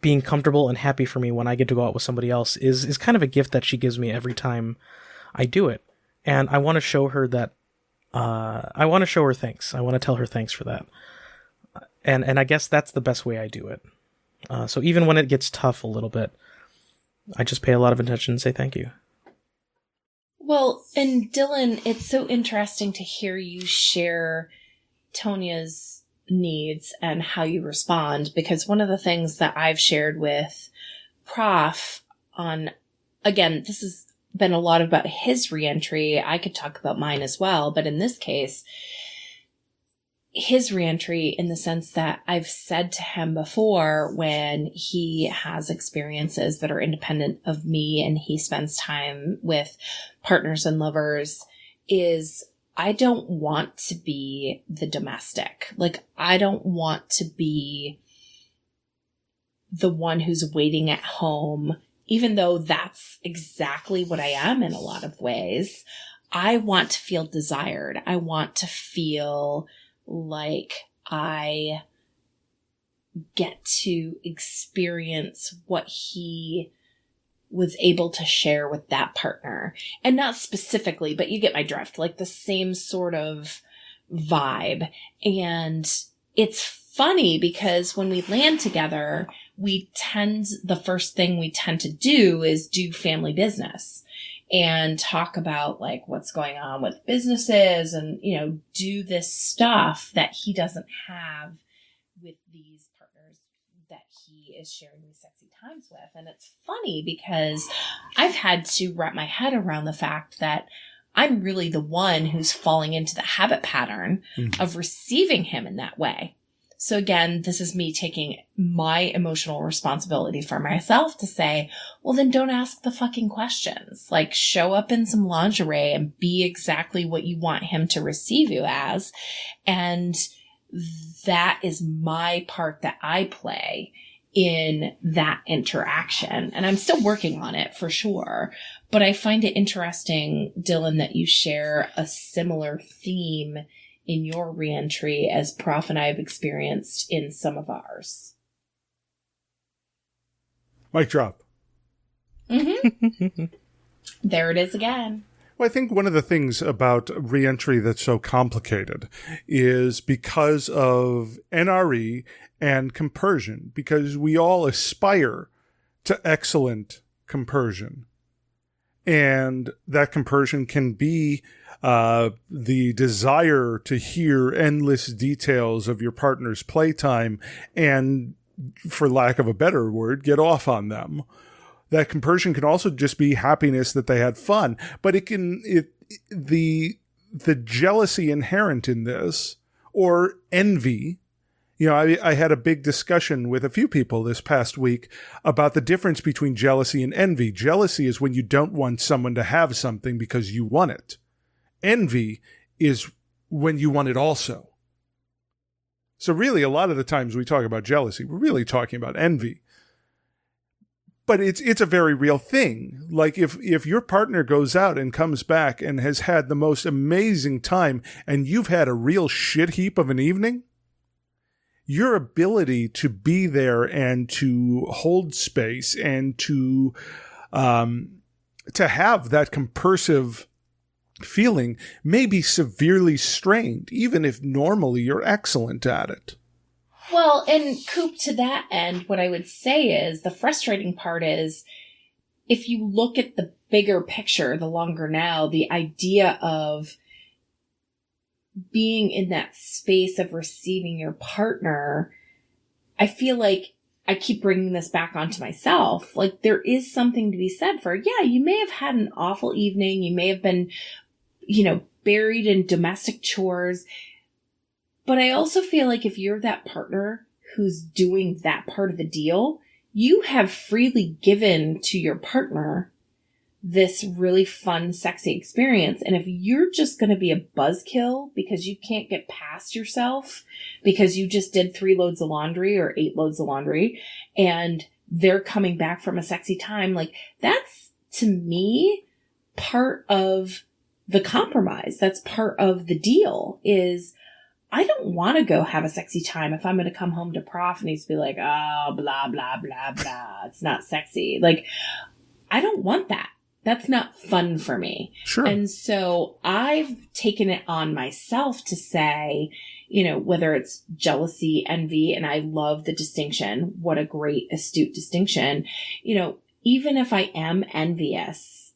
[SPEAKER 4] being comfortable and happy for me when I get to go out with somebody else is kind of a gift that she gives me every time I do it. And I want to show her that, I want to show her thanks. I want to tell her thanks for that. And I guess that's the best way I do it. So even when it gets tough a little bit, I just pay a lot of attention and say thank you.
[SPEAKER 3] Well, and Dylan, it's so interesting to hear you share Tonia's needs and how you respond, because one of the things that I've shared with Prof on, again, this has been a lot about his reentry. I could talk about mine as well, but in this case, his reentry in the sense that I've said to him before when he has experiences that are independent of me and he spends time with partners and lovers is I don't want to be the domestic. Like, I don't want to be the one who's waiting at home even though that's exactly what I am in a lot of ways, I want to feel desired. I want to feel like I get to experience what he was able to share with that partner. And not specifically, but you get my drift, like the same sort of vibe. And it's funny because when we land together, the first thing we tend to do is do family business and talk about like what's going on with businesses and, you know, do this stuff that he doesn't have with these partners that he is sharing these sexy times with. And it's funny because I've had to wrap my head around the fact that I'm really the one who's falling into the habit pattern of receiving him in that way. So again, this is me taking my emotional responsibility for myself to say, well, then don't ask the fucking questions. Like, show up in some lingerie and be exactly what you want him to receive you as. And that is my part that I play in that interaction. And I'm still working on it for sure. But I find it interesting, Dylan, that you share a similar theme in your reentry as Prof and I have experienced in some of ours.
[SPEAKER 2] Mic drop.
[SPEAKER 3] Mm-hmm. There it is again.
[SPEAKER 2] Well, I think one of the things about reentry that's so complicated is because of NRE and compersion, because we all aspire to excellent compersion. And that compersion can be the desire to hear endless details of your partner's playtime and, for lack of a better word, get off on them. That compersion can also just be happiness that they had fun, but the jealousy inherent in this, or envy. You know, I had a big discussion with a few people this past week about the difference between jealousy and envy. Jealousy is when you don't want someone to have something because you want it. Envy is when you want it also. So really, a lot of the times we talk about jealousy, we're really talking about envy. But it's a very real thing. Like if your partner goes out and comes back and has had the most amazing time and you've had a real shit heap of an evening, your ability to be there and to hold space and to have that compersive feeling may be severely strained, even if normally you're excellent at it.
[SPEAKER 3] Well, and Coop, to that end, what I would say is the frustrating part is if you look at the bigger picture, the longer now, the idea of being in that space of receiving your partner, I feel like I keep bringing this back onto myself. Like, there is something to be said for, yeah, you may have had an awful evening. You may have been, buried in domestic chores. But I also feel like if you're that partner who's doing that part of the deal, you have freely given to your partner this really fun, sexy experience. And if you're just going to be a buzzkill because you can't get past yourself because you just did 3 loads of laundry or 8 loads of laundry and they're coming back from a sexy time, like that's, to me, part of the compromise. That's part of the deal is I don't want to go have a sexy time if I'm going to come home to Prof and he's be like, oh, blah, blah, blah, blah. It's not sexy. Like, I don't want that. That's not fun for me.
[SPEAKER 2] Sure.
[SPEAKER 3] And so I've taken it on myself to say, whether it's jealousy, envy, and I love the distinction. What a great, astute distinction. Even if I am envious,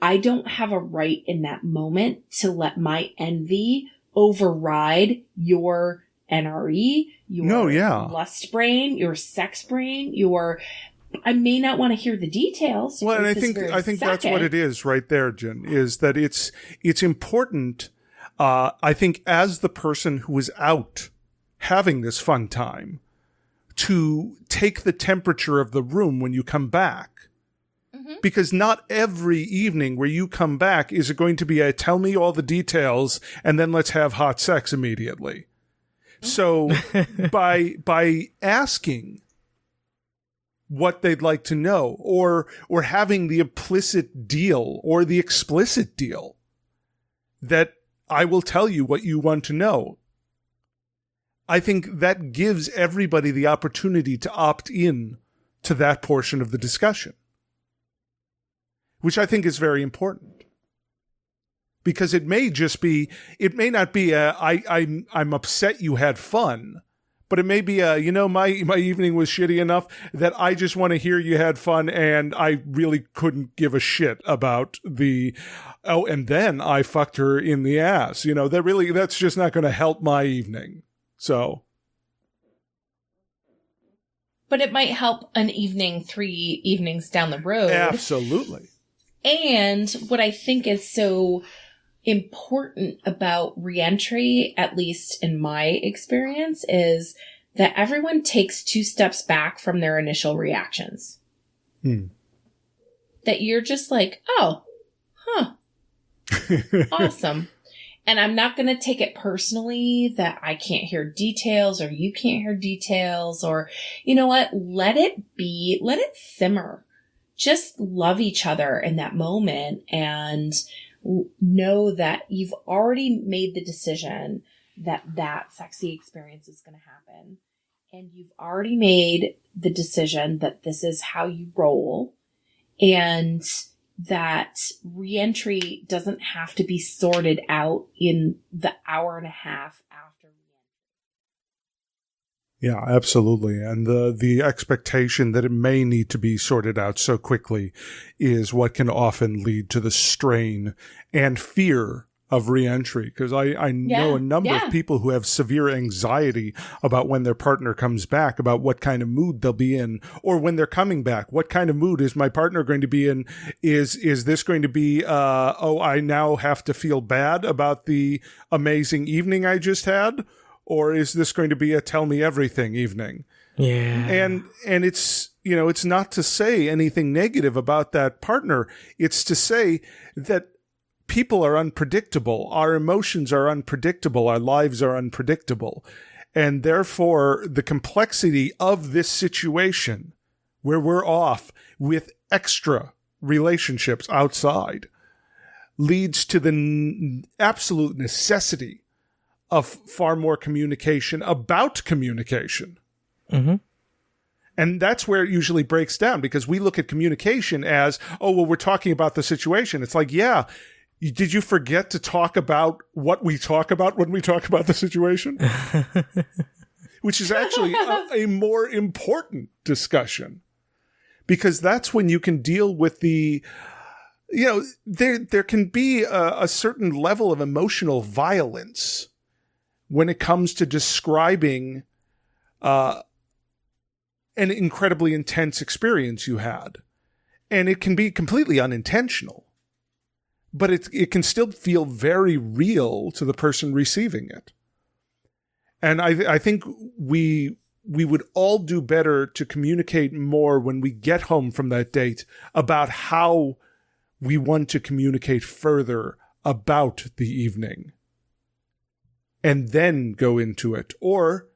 [SPEAKER 3] I don't have a right in that moment to let my envy override your NRE, your lust brain, your sex brain, I may not want to hear the details.
[SPEAKER 2] Well, and I think that's what it is right there, Jen, is that it's important, I think, as the person who is out having this fun time, to take the temperature of the room when you come back. Because not every evening where you come back is it going to be a tell me all the details and then let's have hot sex immediately. So by asking what they'd like to know, or having the implicit deal or the explicit deal that I will tell you what you want to know. I think that gives everybody the opportunity to opt in to that portion of the discussion, which I think is very important. Because it may not be I'm upset you had fun, but it may be my evening was shitty enough that I just want to hear you had fun and I really couldn't give a shit about and then I fucked her in the ass. That's just not going to help my evening. So.
[SPEAKER 3] But it might help an evening 3 evenings down the road.
[SPEAKER 2] Absolutely.
[SPEAKER 3] And what I think is so important about reentry, at least in my experience, is that everyone takes 2 steps back from their initial reactions. That you're just like, oh, huh, awesome. And I'm not going to take it personally that I can't hear details or you can't hear details, or, you know what, let it simmer. Just love each other in that moment and know that you've already made the decision that sexy experience is going to happen. And you've already made the decision that this is how you roll, and that reentry doesn't have to be sorted out in the hour and a half after reentry.
[SPEAKER 2] Yeah, absolutely. And the expectation that it may need to be sorted out so quickly is what can often lead to the strain and fear of reentry. Because I know a number of people who have severe anxiety about when their partner comes back, about what kind of mood they'll be in, or when they're coming back, what kind of mood is my partner going to be in? Is this going to be, I now have to feel bad about the amazing evening I just had? Or is this going to be a tell me everything evening?
[SPEAKER 4] Yeah.
[SPEAKER 2] And it's, it's not to say anything negative about that partner. It's to say that people are unpredictable. Our emotions are unpredictable. Our lives are unpredictable. And therefore, the complexity of this situation where we're off with extra relationships outside leads to the absolute necessity of far more communication about communication.
[SPEAKER 4] Mm-hmm.
[SPEAKER 2] And that's where it usually breaks down, because we look at communication as, oh, well, we're talking about the situation. It's like, yeah, did you forget to talk about what we talk about when we talk about the situation? Which is actually a more important discussion, because that's when you can deal with the, there can be a certain level of emotional violence when it comes to describing an incredibly intense experience you had. And it can be completely unintentional, but it can still feel very real to the person receiving it. And I think we would all do better to communicate more when we get home from that date about how we want to communicate further about the evening, and then go into it. Or,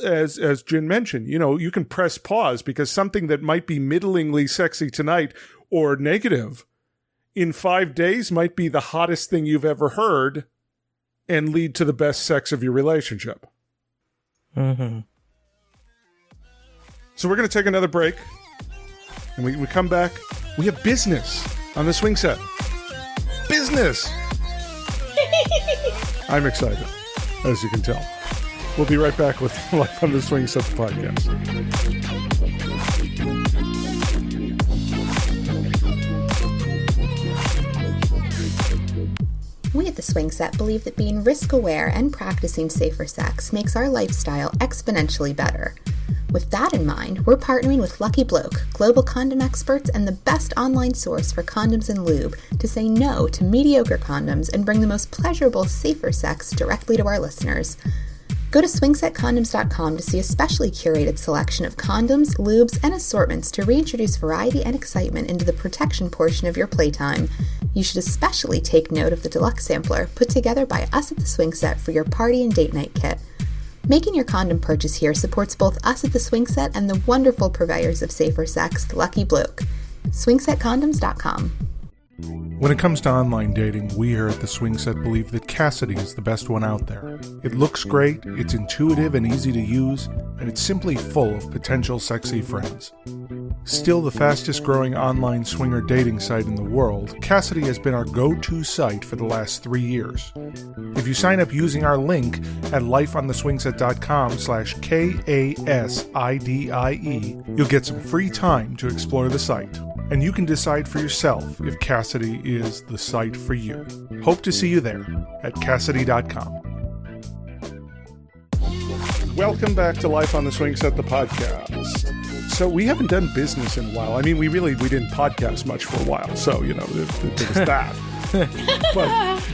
[SPEAKER 2] as Jen mentioned, you can press pause, because something that might be middlingly sexy tonight or negative in 5 days might be the hottest thing you've ever heard and lead to the best sex of your relationship.
[SPEAKER 4] Mm-hmm.
[SPEAKER 2] So we're going to take another break, and we come back. We have business on the swing set. Business! I'm excited, as you can tell. We'll be right back with Life on the Swing Set podcast.
[SPEAKER 6] We at the Swingset believe that being risk-aware and practicing safer sex makes our lifestyle exponentially better. With that in mind, we're partnering with Lucky Bloke, global condom experts and the best online source for condoms and lube, to say no to mediocre condoms and bring the most pleasurable, safer sex directly to our listeners. Go to swingsetcondoms.com to see a specially curated selection of condoms, lubes, and assortments to reintroduce variety and excitement into the protection portion of your playtime. You should especially take note of the deluxe sampler put together by us at the Swingset for your party and date night kit. Making your condom purchase here supports both us at the Swingset and the wonderful purveyors of safer sex, the Lucky Bloke. SwingsetCondoms.com.
[SPEAKER 2] When it comes to online dating, we here at the Swingset believe that Cassidy is the best one out there. It looks great, it's intuitive and easy to use, and it's simply full of potential sexy friends. Still the fastest growing online swinger dating site in the world, Cassidy has been our go-to site for the last 3 years. If you sign up using our link at lifeontheswingset.com/KASIDIE, you'll get some free time to explore the site. And you can decide for yourself if Cassidy is the site for you. Hope to see you there at Cassidy.com. Welcome back to Life on the Swingset, the podcast. So we haven't done business in a while. I mean, we didn't podcast much for a while. So, there was that.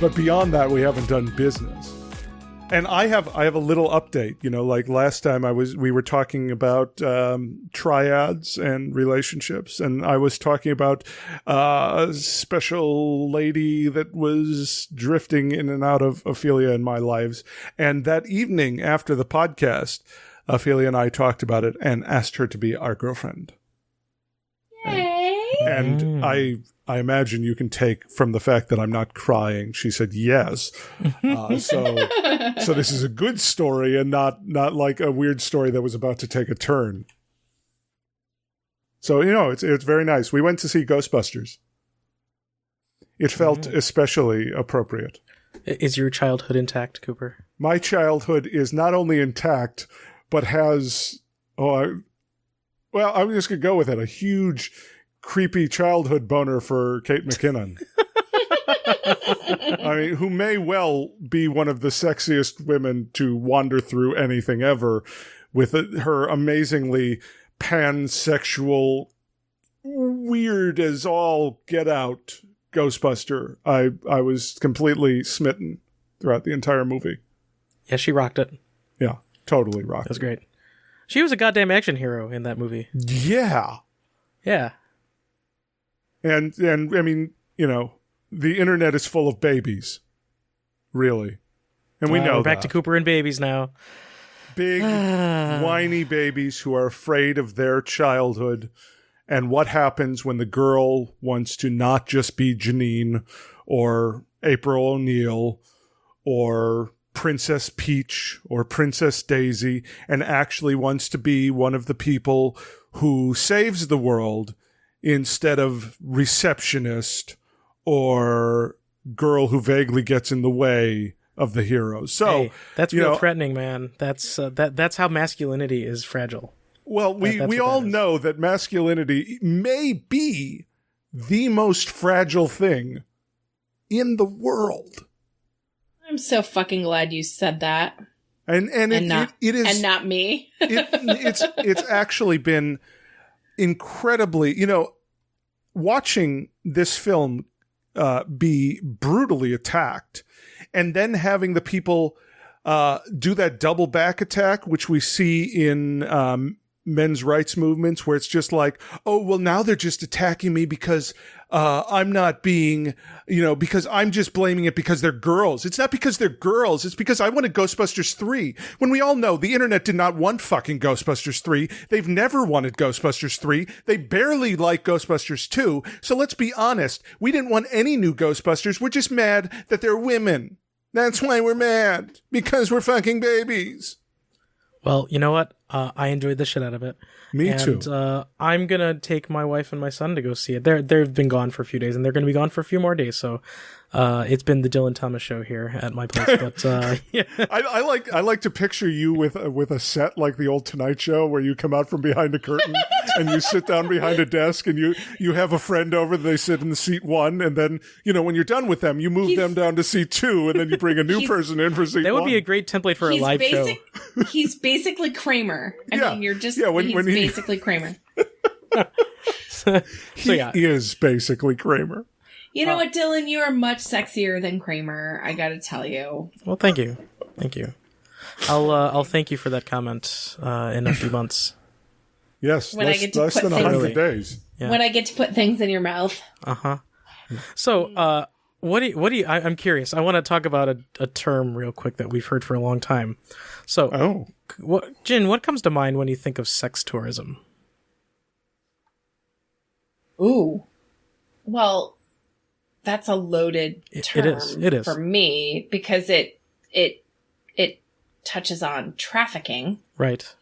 [SPEAKER 2] but beyond that, we haven't done business. And I have a little update. Like last time we were talking about triads and relationships, and I was talking about a special lady that was drifting in and out of Ophelia and my lives. And that evening after the podcast, Ophelia and I talked about it and asked her to be our girlfriend.
[SPEAKER 3] Yay!
[SPEAKER 2] And I imagine you can take from the fact that I'm not crying. She said yes. So this is a good story and not like a weird story that was about to take a turn. So, it's very nice. We went to see Ghostbusters. It felt especially appropriate.
[SPEAKER 4] Is your childhood intact, Cooper?
[SPEAKER 2] My childhood is not only intact, but has, I'm just going to go with it, a huge creepy childhood boner for Kate McKinnon. I mean, who may well be one of the sexiest women to wander through anything ever, with her amazingly pansexual, weird as all get out Ghostbuster. I was completely smitten throughout the entire movie.
[SPEAKER 4] Yeah, she rocked it.
[SPEAKER 2] Yeah, totally rocked it.
[SPEAKER 4] That was great. She was a goddamn action hero in that movie.
[SPEAKER 2] Yeah.
[SPEAKER 4] Yeah.
[SPEAKER 2] And I mean, the internet is full of babies. Really. And we know
[SPEAKER 4] we're back to Cooper and babies now.
[SPEAKER 2] Big, whiny babies who are afraid of their childhood and what happens when the girl wants to not just be Janine or April O'Neil or Princess Peach or Princess Daisy and actually wants to be one of the people who saves the world instead of receptionist or girl who vaguely gets in the way of the heroes. So
[SPEAKER 4] hey, that's real threatening, man. That's how masculinity is fragile.
[SPEAKER 2] Well, we all know that masculinity may be the most fragile thing in the world.
[SPEAKER 3] I'm so fucking glad you said that.
[SPEAKER 2] And
[SPEAKER 3] not me.
[SPEAKER 2] It's actually been incredibly, watching this film be brutally attacked and then having the people do that double back attack, which we see in men's rights movements, where it's just like, oh, well, now they're just attacking me because I'm not being, because I'm just blaming it because they're girls. It's not because they're girls. It's because I wanted Ghostbusters 3. When we all know the internet did not want fucking Ghostbusters 3. They've never wanted Ghostbusters 3. They barely like Ghostbusters 2. So let's be honest. We didn't want any new Ghostbusters. We're just mad that they're women. That's why we're mad. Because we're fucking babies.
[SPEAKER 4] Well, you know what? I enjoyed the shit out of it.
[SPEAKER 2] Me too.
[SPEAKER 4] I'm going to take my wife and my son to go see it. They've been gone for a few days, and they're going to be gone for a few more days. So it's been the Dylan Thomas show here at my place. But yeah.
[SPEAKER 2] I like to picture you with a set like the old Tonight Show, where you come out from behind a curtain and you sit down behind a desk and you have a friend over. They sit in the seat 1, and then when you're done with them, you move them down to seat 2, and then you bring a new person in for seat 1.
[SPEAKER 4] That would be a great template for a live show.
[SPEAKER 3] He's basically Kramer. I mean, you're just he's basically Kramer.
[SPEAKER 2] He is basically Kramer.
[SPEAKER 3] You know what, Dylan? You are much sexier than Kramer. I got to tell you.
[SPEAKER 4] Well, thank you. I'll thank you for that comment in a few months.
[SPEAKER 2] Yes,
[SPEAKER 3] when I get to
[SPEAKER 2] less
[SPEAKER 3] put
[SPEAKER 2] than
[SPEAKER 3] things,
[SPEAKER 2] 100 days.
[SPEAKER 3] Yeah. When I get to put things in your mouth.
[SPEAKER 4] So I'm curious. I want to talk about a term real quick that we've heard for a long time. So, Jin, what comes to mind when you think of sex tourism?
[SPEAKER 3] Ooh. Well, that's a loaded term
[SPEAKER 4] It is.
[SPEAKER 3] for me because it touches on trafficking.
[SPEAKER 4] Right.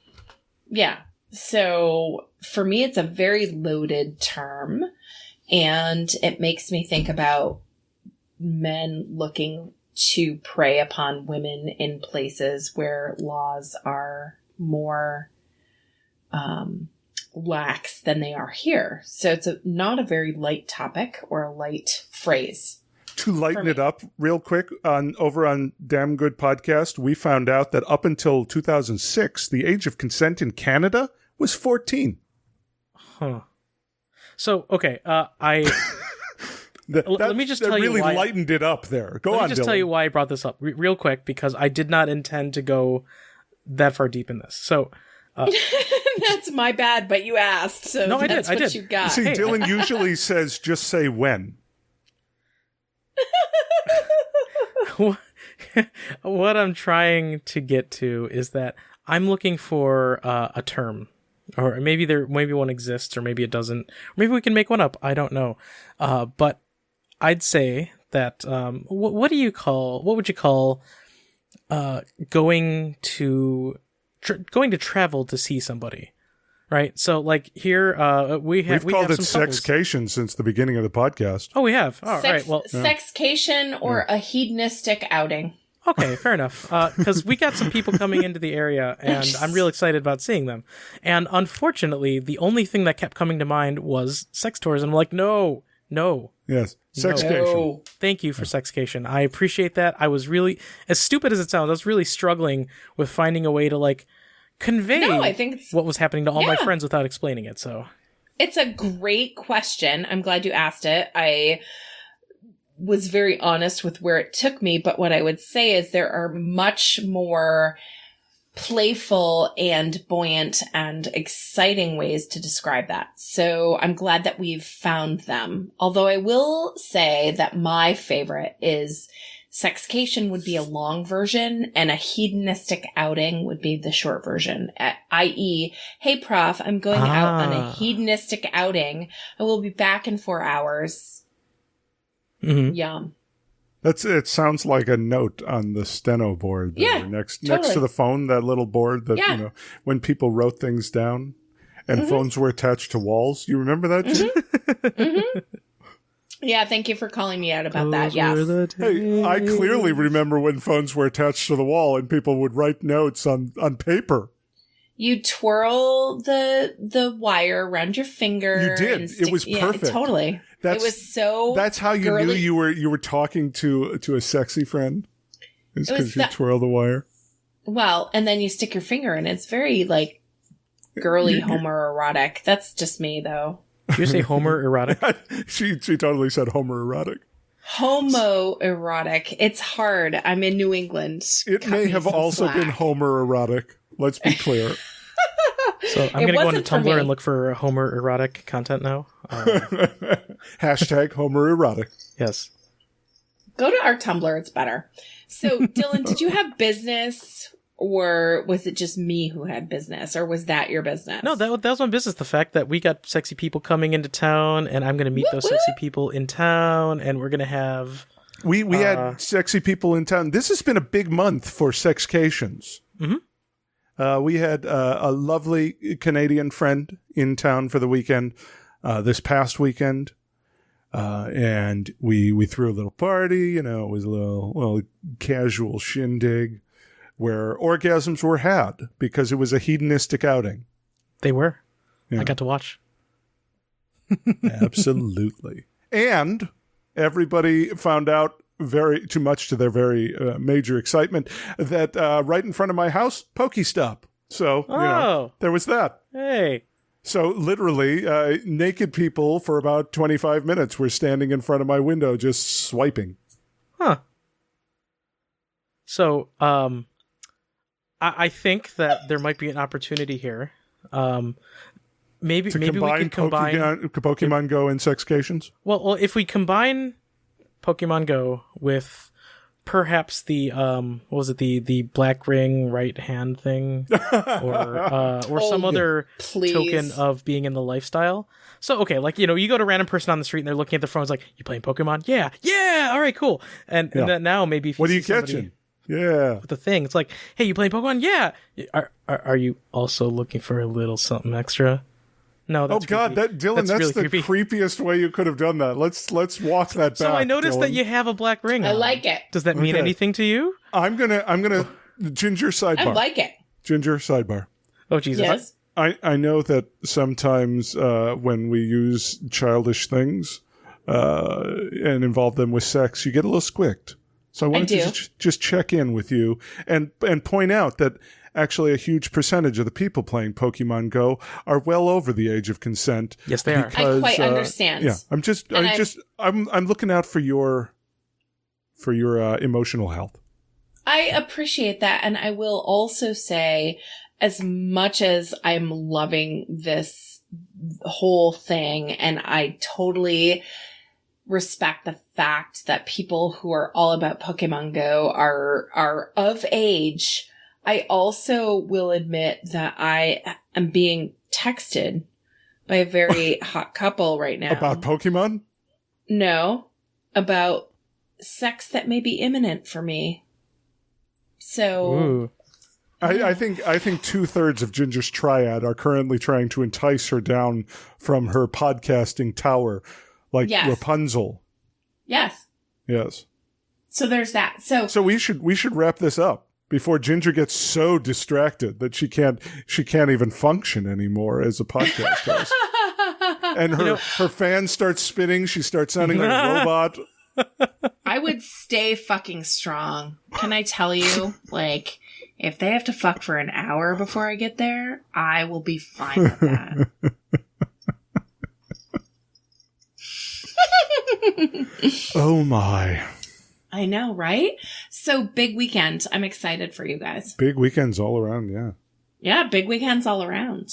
[SPEAKER 3] Yeah. So for me, it's a very loaded term, and it makes me think about men looking to prey upon women in places where laws are more lax than they are here. So it's not a very light topic or a light phrase.
[SPEAKER 2] To lighten it up real quick, over on Damn Good Podcast, we found out that up until 2006, the age of consent in Canada was 14.
[SPEAKER 4] Huh. So, okay, let me just tell you
[SPEAKER 2] really
[SPEAKER 4] why.
[SPEAKER 2] lightened it up there. Go on,
[SPEAKER 4] Let me just tell you why I brought this up real quick, because I did not intend to go that far deep in this. So,
[SPEAKER 3] that's my bad, but you asked, so
[SPEAKER 4] no,
[SPEAKER 3] that's
[SPEAKER 4] I did.
[SPEAKER 3] what you got.
[SPEAKER 2] See, Dylan usually says, just say when.
[SPEAKER 4] What I'm trying to get to is that I'm looking for a term, or maybe one exists, or maybe it doesn't. Maybe we can make one up. I don't know. But I'd say that what would you call going to travel to see somebody? Right, so like here, we've
[SPEAKER 2] called it
[SPEAKER 4] some couples.
[SPEAKER 2] sexcation since the beginning of the podcast.
[SPEAKER 4] Oh, we have. All right. Well,
[SPEAKER 3] sexcation or a hedonistic outing.
[SPEAKER 4] Okay, fair enough. Because we got some people coming into the area, and I'm real excited about seeing them. And unfortunately, the only thing that kept coming to mind was sex tourism. I'm like, no.
[SPEAKER 2] Yes, sexcation.
[SPEAKER 3] No.
[SPEAKER 4] Thank you for sexcation. I appreciate that. I was really, as stupid as it sounds, I was really struggling with finding a way to like convey
[SPEAKER 3] I think
[SPEAKER 4] what was happening to all my friends without explaining it. So
[SPEAKER 3] it's a great question. I'm glad you asked it. I was very honest with where it took me, but what I would say is there are much more playful and buoyant and exciting ways to describe that. So I'm glad that we've found them. Although I will say that my favorite is sexcation would be a long version and a hedonistic outing would be the short version, i.e., hey, prof, I'm going out on a hedonistic outing. I will be back in 4 hours.
[SPEAKER 4] Mm-hmm.
[SPEAKER 3] Yum.
[SPEAKER 2] It sounds like a note on the steno board there, next to the phone, that little board that, when people wrote things down and phones were attached to walls. You remember that?
[SPEAKER 3] Mm-hmm. Yeah, thank you for calling me out about that. Yes.
[SPEAKER 2] Hey, I clearly remember when phones were attached to the wall and people would write notes on paper.
[SPEAKER 3] You twirl the wire around your finger.
[SPEAKER 2] You did. It was perfect.
[SPEAKER 3] Yeah, totally. It was so.
[SPEAKER 2] That's how you
[SPEAKER 3] girly.
[SPEAKER 2] knew you were talking to a sexy friend. It's because you twirl the wire.
[SPEAKER 3] Well, and then you stick your finger in. It's very like girly, homoerotic. That's just me, though.
[SPEAKER 4] Did you say homoerotic?
[SPEAKER 2] She totally said homoerotic.
[SPEAKER 3] Homoerotic. It's hard. I'm in New England.
[SPEAKER 2] It may have also been homoerotic. Let's be clear.
[SPEAKER 4] So I'm going to go onto Tumblr and look for homoerotic content now.
[SPEAKER 2] Hashtag homoerotic.
[SPEAKER 4] Yes.
[SPEAKER 3] Go to our Tumblr. It's better. So, Dylan, did you have business, or was it just me who had business, or was that your business?
[SPEAKER 4] No, that was my business. The fact that we got sexy people coming into town, and I'm going to meet those sexy people in town, and we're going to have...
[SPEAKER 2] We had sexy people in town. This has been a big month for sexcations.
[SPEAKER 4] Mm-hmm.
[SPEAKER 2] We had a lovely Canadian friend in town for the weekend, this past weekend. And we threw a little party, it was a little casual shindig where orgasms were had because it was a hedonistic outing.
[SPEAKER 4] They were.
[SPEAKER 2] Yeah.
[SPEAKER 4] I got to watch.
[SPEAKER 2] Absolutely. And everybody found out too much to their very major excitement that right in front of my house, Pokestop. So, there was that.
[SPEAKER 4] Hey.
[SPEAKER 2] So literally, naked people for about 25 minutes were standing in front of my window just swiping.
[SPEAKER 4] Huh. So, I think that there might be an opportunity here. Maybe we can combine
[SPEAKER 2] Pokemon Go and sexcations.
[SPEAKER 4] Well, if we combine Pokemon Go with perhaps the what was it, the black ring right hand thing, or some other token of being in the lifestyle. So okay, like, you know, you go to a random person on the street and they're looking at their phone, it's like, you playing Pokemon? Yeah, all right, cool. And that now maybe if you
[SPEAKER 2] what are you
[SPEAKER 4] see somebody
[SPEAKER 2] catching? Yeah,
[SPEAKER 4] with the thing, it's like, hey, you playing Pokemon? Yeah. Are you also looking for a little something extra? No, that's
[SPEAKER 2] God,
[SPEAKER 4] creepy.
[SPEAKER 2] Dylan, that's
[SPEAKER 4] really
[SPEAKER 2] the
[SPEAKER 4] creepy.
[SPEAKER 2] creepiest way you could have done that. Let's walk that back.
[SPEAKER 4] So I noticed
[SPEAKER 2] Dylan.
[SPEAKER 4] that you have a black ring
[SPEAKER 3] I
[SPEAKER 4] on.
[SPEAKER 3] like it.
[SPEAKER 4] Does that mean
[SPEAKER 2] Okay.
[SPEAKER 4] anything to you?
[SPEAKER 2] I'm gonna Ginger sidebar.
[SPEAKER 3] I like it.
[SPEAKER 2] Ginger sidebar.
[SPEAKER 4] Oh, Jesus.
[SPEAKER 3] Yes.
[SPEAKER 2] I know that sometimes when we use childish things and involve them with sex, you get a little squicked. So I wanted
[SPEAKER 3] do.
[SPEAKER 2] to just check in with you and point out that actually a huge percentage of the people playing Pokemon Go are well over the age of consent.
[SPEAKER 4] Yes, they are.
[SPEAKER 3] I quite understand.
[SPEAKER 2] Yeah, I'm looking out for your emotional health.
[SPEAKER 3] I appreciate that. And I will also say, as much as I'm loving this whole thing, and I totally respect the fact that people who are all about Pokemon Go are of age, I also will admit that I am being texted by a very hot couple right now.
[SPEAKER 2] About Pokemon?
[SPEAKER 3] No, about sex that may be imminent for me. So
[SPEAKER 4] Ooh.
[SPEAKER 2] I think 2/3 of Ginger's triad are currently trying to entice her down from her podcasting tower, like
[SPEAKER 3] Yes.
[SPEAKER 2] Rapunzel.
[SPEAKER 3] yes.
[SPEAKER 2] Yes.
[SPEAKER 3] So there's that. So
[SPEAKER 2] We should wrap this up before Ginger gets so distracted that she can't even function anymore as a podcast host. And her fan starts spinning. She starts sounding like a robot.
[SPEAKER 3] I would stay fucking strong. Can I tell you? Like, if they have to fuck for an hour before I get there, I will be fine with that.
[SPEAKER 2] Oh my.
[SPEAKER 3] I know, right? So big weekend. I'm excited for you guys.
[SPEAKER 2] Big weekends all around, yeah.
[SPEAKER 3] Yeah, big weekends all around.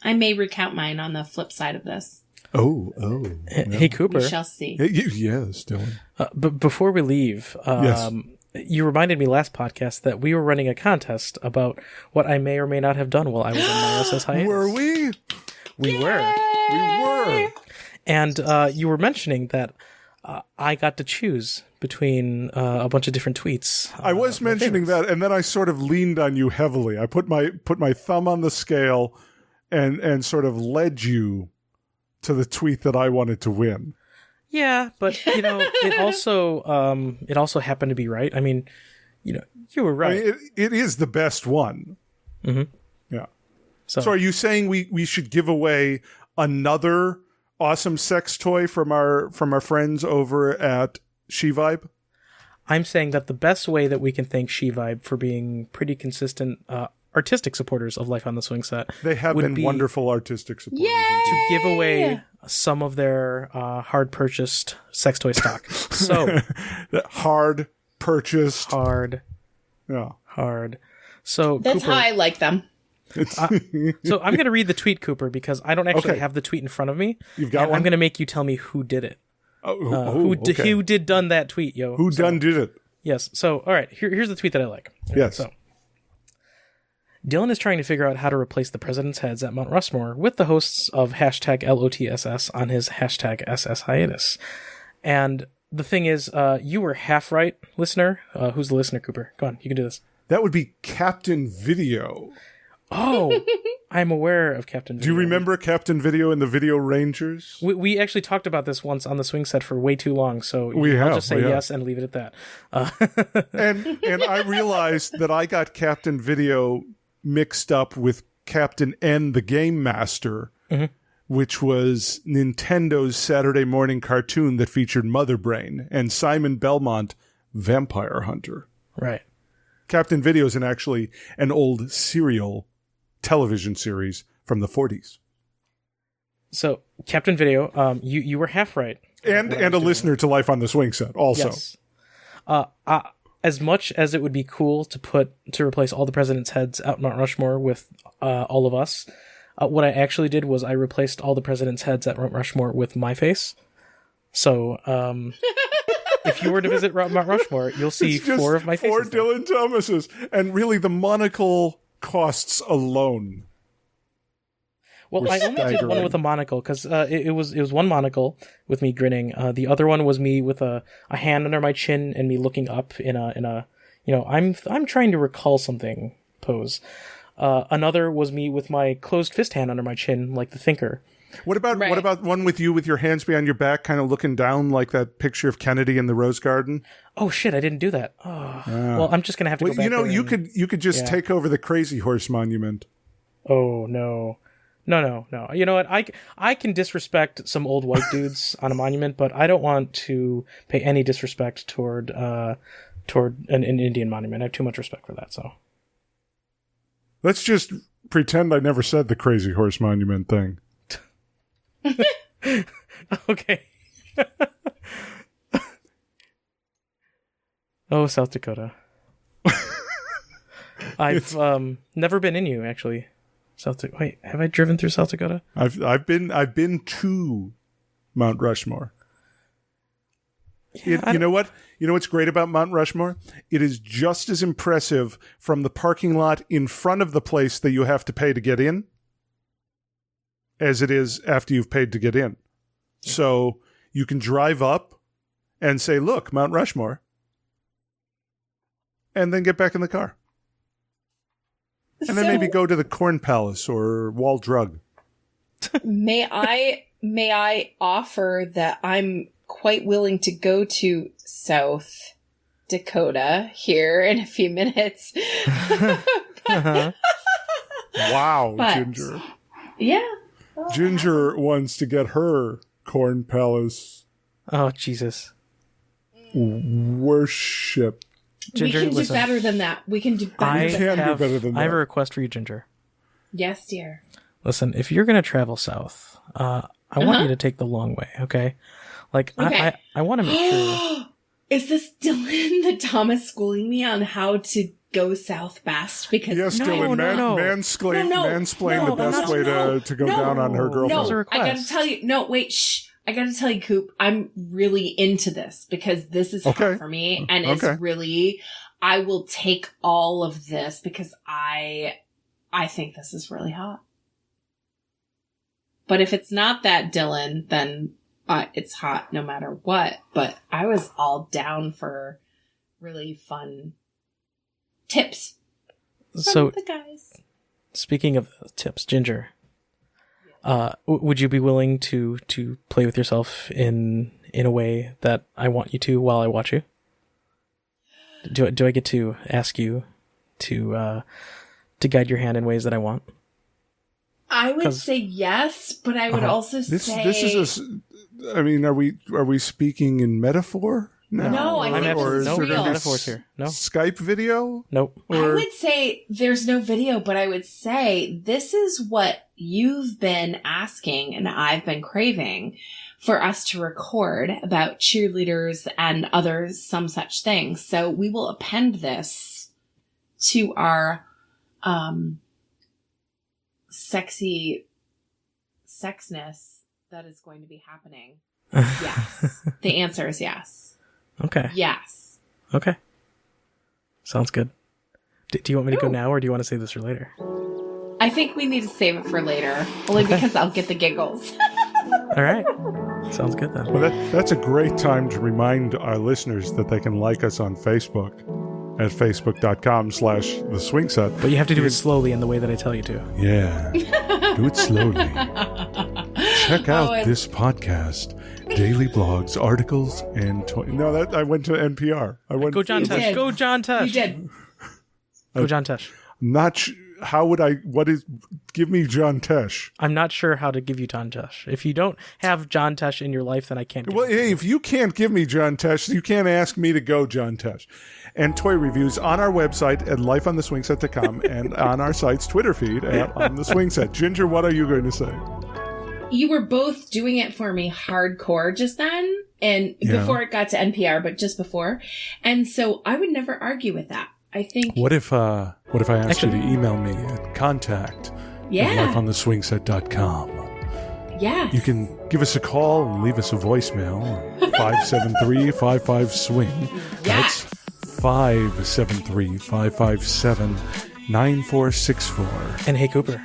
[SPEAKER 3] I may recount mine on the flip side of this.
[SPEAKER 2] Oh.
[SPEAKER 4] Hey, Cooper.
[SPEAKER 3] We shall see.
[SPEAKER 2] Yes, Dylan.
[SPEAKER 4] But before we leave,
[SPEAKER 2] Yes.
[SPEAKER 4] you reminded me last podcast that we were running a contest about what I may or may not have done while I was on my SS hiatus.
[SPEAKER 2] Were we?
[SPEAKER 4] We were.
[SPEAKER 2] We were.
[SPEAKER 4] And you were mentioning that I got to choose between a bunch of different tweets.
[SPEAKER 2] I was mentioning that, and then I sort of leaned on you heavily. I put my thumb on the scale and sort of led you to the tweet that I wanted to win.
[SPEAKER 4] Yeah, but you know, it also happened to be right. I mean, you know, you were right.
[SPEAKER 2] I mean, it is the best one.
[SPEAKER 4] Mm-hmm.
[SPEAKER 2] Yeah.
[SPEAKER 4] So
[SPEAKER 2] are you saying we should give away another awesome sex toy from our friends over at SheVibe?
[SPEAKER 4] I'm saying that the best way that we can thank SheVibe for being pretty consistent artistic supporters of Life on the Swing Set,
[SPEAKER 2] They have been wonderful artistic supporters.
[SPEAKER 4] to give away some of their hard purchased sex toy stock. So
[SPEAKER 2] Hard purchased.
[SPEAKER 4] hard. So
[SPEAKER 3] That's
[SPEAKER 4] Cooper,
[SPEAKER 3] how I like them.
[SPEAKER 4] so I'm going to read the tweet, Cooper, because I don't actually have the tweet in front of me.
[SPEAKER 2] You've got
[SPEAKER 4] and
[SPEAKER 2] one?
[SPEAKER 4] I'm going to make you tell me who did it.
[SPEAKER 2] Okay.
[SPEAKER 4] Who did done that tweet, yo?
[SPEAKER 2] Who done did it?
[SPEAKER 4] Yes. So, all right. Here's the tweet that I like.
[SPEAKER 2] Yes.
[SPEAKER 4] So, Dylan is trying to figure out how to replace the president's heads at Mount Rushmore with the hosts of hashtag LOTSS on his hashtag SS hiatus. And the thing is, you were half right, listener. Who's the listener, Cooper? Go on. You can do this.
[SPEAKER 2] That would be Captain Video.
[SPEAKER 4] Oh, I'm aware of Captain Video.
[SPEAKER 2] Do you remember Captain Video and the Video Rangers?
[SPEAKER 4] We actually talked about this once on the Swing Set for way too long, so
[SPEAKER 2] We
[SPEAKER 4] I'll
[SPEAKER 2] have,
[SPEAKER 4] just say
[SPEAKER 2] we have.
[SPEAKER 4] yes and leave it at that.
[SPEAKER 2] And I realized that I got Captain Video mixed up with Captain N, the Game Master, which was Nintendo's Saturday morning cartoon that featured Mother Brain and Simon Belmont, Vampire Hunter.
[SPEAKER 4] Right.
[SPEAKER 2] Captain Video is actually an old serial television series from the 40s.
[SPEAKER 4] So, Captain Video, you were half right.
[SPEAKER 2] And a listener to Life on the Swing Set also.
[SPEAKER 4] Yes. As much as it would be cool to replace all the president's heads out Mount Rushmore with all of us, what I actually did was I replaced all the president's heads at Mount Rushmore with my face. So, If you were to visit Mount Rushmore, you'll see
[SPEAKER 2] It's just
[SPEAKER 4] 4 of my faces.
[SPEAKER 2] 4
[SPEAKER 4] there.
[SPEAKER 2] Dylan Thomases. And really, the monocle costs alone.
[SPEAKER 4] Well, I only did one with a monocle because it was one monocle with me grinning. The other one was me with a hand under my chin and me looking up in a I'm trying to recall something pose. Another was me with my closed fist hand under my chin, like the thinker.
[SPEAKER 2] What about one with you with your hands behind your back, kind of looking down like that picture of Kennedy in the Rose Garden?
[SPEAKER 4] Oh shit, I didn't do that. Oh. Well, I'm just gonna have to go back.
[SPEAKER 2] You could just take over the Crazy Horse Monument.
[SPEAKER 4] Oh no. No. You know what? I can disrespect some old white dudes on a monument, but I don't want to pay any disrespect toward an Indian monument. I have too much respect for that. So
[SPEAKER 2] let's just pretend I never said the Crazy Horse Monument thing.
[SPEAKER 4] Okay. Oh, South Dakota. I've never been in you actually. Wait, have I driven through South Dakota?
[SPEAKER 2] I've been to Mount Rushmore.
[SPEAKER 4] Yeah,
[SPEAKER 2] you know what? You know what's great about Mount Rushmore? It is just as impressive from the parking lot in front of the place that you have to pay to get in as it is after you've paid to get in. Yeah. So you can drive up and say, look, Mount Rushmore, and then get back in the car. And then maybe go to the Corn Palace or Wall Drug.
[SPEAKER 3] May I offer that I'm quite willing to go to South Dakota here in a few minutes.
[SPEAKER 2] Wow, Ginger.
[SPEAKER 3] Yeah.
[SPEAKER 2] Ginger wants to get her Corn Palace.
[SPEAKER 4] Oh, Jesus.
[SPEAKER 2] Worship.
[SPEAKER 4] Ginger,
[SPEAKER 3] we can
[SPEAKER 4] listen.
[SPEAKER 3] do better than that. We can do better than that.
[SPEAKER 4] I have a request for you, Ginger.
[SPEAKER 3] Yes, dear.
[SPEAKER 4] Listen, if you're going to travel south, I want you to take the long way, okay? Like, okay. I want to make sure...
[SPEAKER 3] Is this Dylan the Thomas schooling me on how to go south fast? Because
[SPEAKER 2] yes, Dylan, mansplain the best way to go down on her girlfriend.
[SPEAKER 3] No, I gotta tell you... No, wait, shh. I gotta tell you, Coop, I'm really into this because this is hot for me. And it's really, I will take all of this because I think this is really hot. But if it's not that, Dylan, then it's hot no matter what. But I was all down for really fun tips from the guys.
[SPEAKER 4] Speaking of tips, Ginger... would you be willing to play with yourself in a way that I want you to while I watch you? Do I get to ask you to guide your hand in ways that I want?
[SPEAKER 3] I would say yes, but I would also say
[SPEAKER 2] this is I mean, are we speaking in metaphor?
[SPEAKER 3] No, I think this is real.
[SPEAKER 4] Metaphors here. No
[SPEAKER 2] Skype video.
[SPEAKER 4] Nope.
[SPEAKER 3] I would say there's no video, but I would say this is what you've been asking and I've been craving for us to record about cheerleaders and others, some such things. So we will append this to our sexy sexness that is going to be happening. Yes. The answer is yes.
[SPEAKER 4] Okay.
[SPEAKER 3] Yes.
[SPEAKER 4] Okay. Sounds good. Do you want me to go now, or do you want to save this for later?
[SPEAKER 3] I think we need to save it for later, only because I'll get the giggles.
[SPEAKER 4] All right. Sounds good then.
[SPEAKER 2] Well, that's a great time to remind our listeners that they can like us on Facebook at facebook.com/The Swingset.
[SPEAKER 4] But you have to do it slowly in the way that I tell you to.
[SPEAKER 2] Yeah. Do it slowly. Check out this podcast. Daily blogs, articles, and I went to NPR. Go
[SPEAKER 4] John Tesh. Go John Tesh.
[SPEAKER 3] You did.
[SPEAKER 4] Go John Tesh.
[SPEAKER 2] How would I? Give me John Tesh.
[SPEAKER 4] I'm not sure how to give you John Tesh. If you don't have John Tesh in your life, then I can't.
[SPEAKER 2] Well, hey, if you can't give me John Tesh, you can't ask me to go John Tesh. And toy reviews on our website at lifeontheswingset.com and on our site's Twitter feed at On The Swingset. Ginger, what are you going to say?
[SPEAKER 3] You were both doing it for me hardcore just then, and before it got to NPR, but just before. And so I would never argue with that. I think.
[SPEAKER 2] What if I asked you to email me at contact@lifeontheswingset.com?
[SPEAKER 3] Yes.
[SPEAKER 2] You can give us a call and leave us a voicemail. 573-55-SWING.
[SPEAKER 3] Yes.
[SPEAKER 2] That's 573-557-9464.
[SPEAKER 4] And hey, Cooper,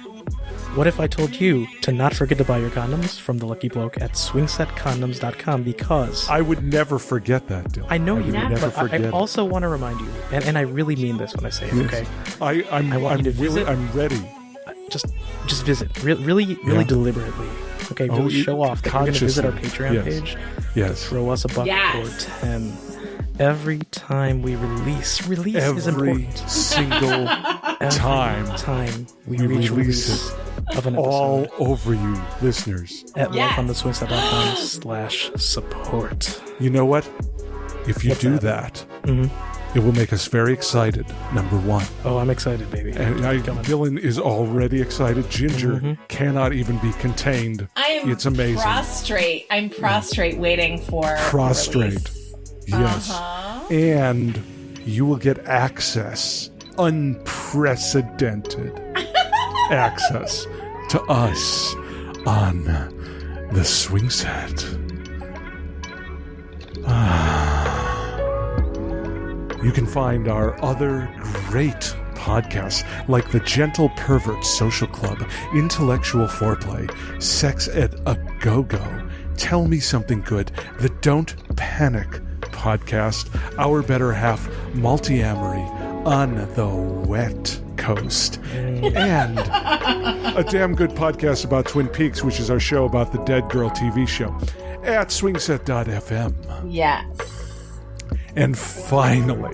[SPEAKER 4] what if I told you to not forget to buy your condoms from the Lucky Bloke at swingsetcondoms.com, because
[SPEAKER 2] I would never forget that, Dylan.
[SPEAKER 4] I know you
[SPEAKER 2] would
[SPEAKER 4] would,
[SPEAKER 2] never
[SPEAKER 4] but I
[SPEAKER 2] forget it.
[SPEAKER 4] also want to remind you, and I really mean this when I say it, okay?
[SPEAKER 2] I'm
[SPEAKER 4] want you to visit.
[SPEAKER 2] I'm ready.
[SPEAKER 4] Just visit. Really deliberately. Okay, really show off that you're going to visit our Patreon page.
[SPEAKER 2] Yes.
[SPEAKER 4] Throw us a buck or 10 every time we release. Release is
[SPEAKER 2] Every
[SPEAKER 4] important.
[SPEAKER 2] single
[SPEAKER 4] Time we reach release of an episode.
[SPEAKER 2] all over you, listeners.
[SPEAKER 4] At lifeontheswingset.com/support.
[SPEAKER 2] You know what? If you do that, it will make us very excited, number one.
[SPEAKER 4] Oh, I'm excited, baby.
[SPEAKER 2] And Dylan is already excited. Ginger cannot even be contained. It's amazing.
[SPEAKER 3] Prostrate. I'm prostrate waiting for
[SPEAKER 2] Prostrate.
[SPEAKER 3] release.
[SPEAKER 2] Yes. And you will get access, unprecedented access to us on the swing set. You can find our other great podcasts like The Gentle Pervert Social Club, Intellectual Foreplay, Sex at a Go-Go, Tell Me Something Good, the Don't Panic podcast, Our Better Half, Multi-Amory, On the Wet Coast, and a damn good podcast about Twin Peaks, which is our show about the Dead Girl TV show, at swingset.fm.
[SPEAKER 3] Yes.
[SPEAKER 2] And finally,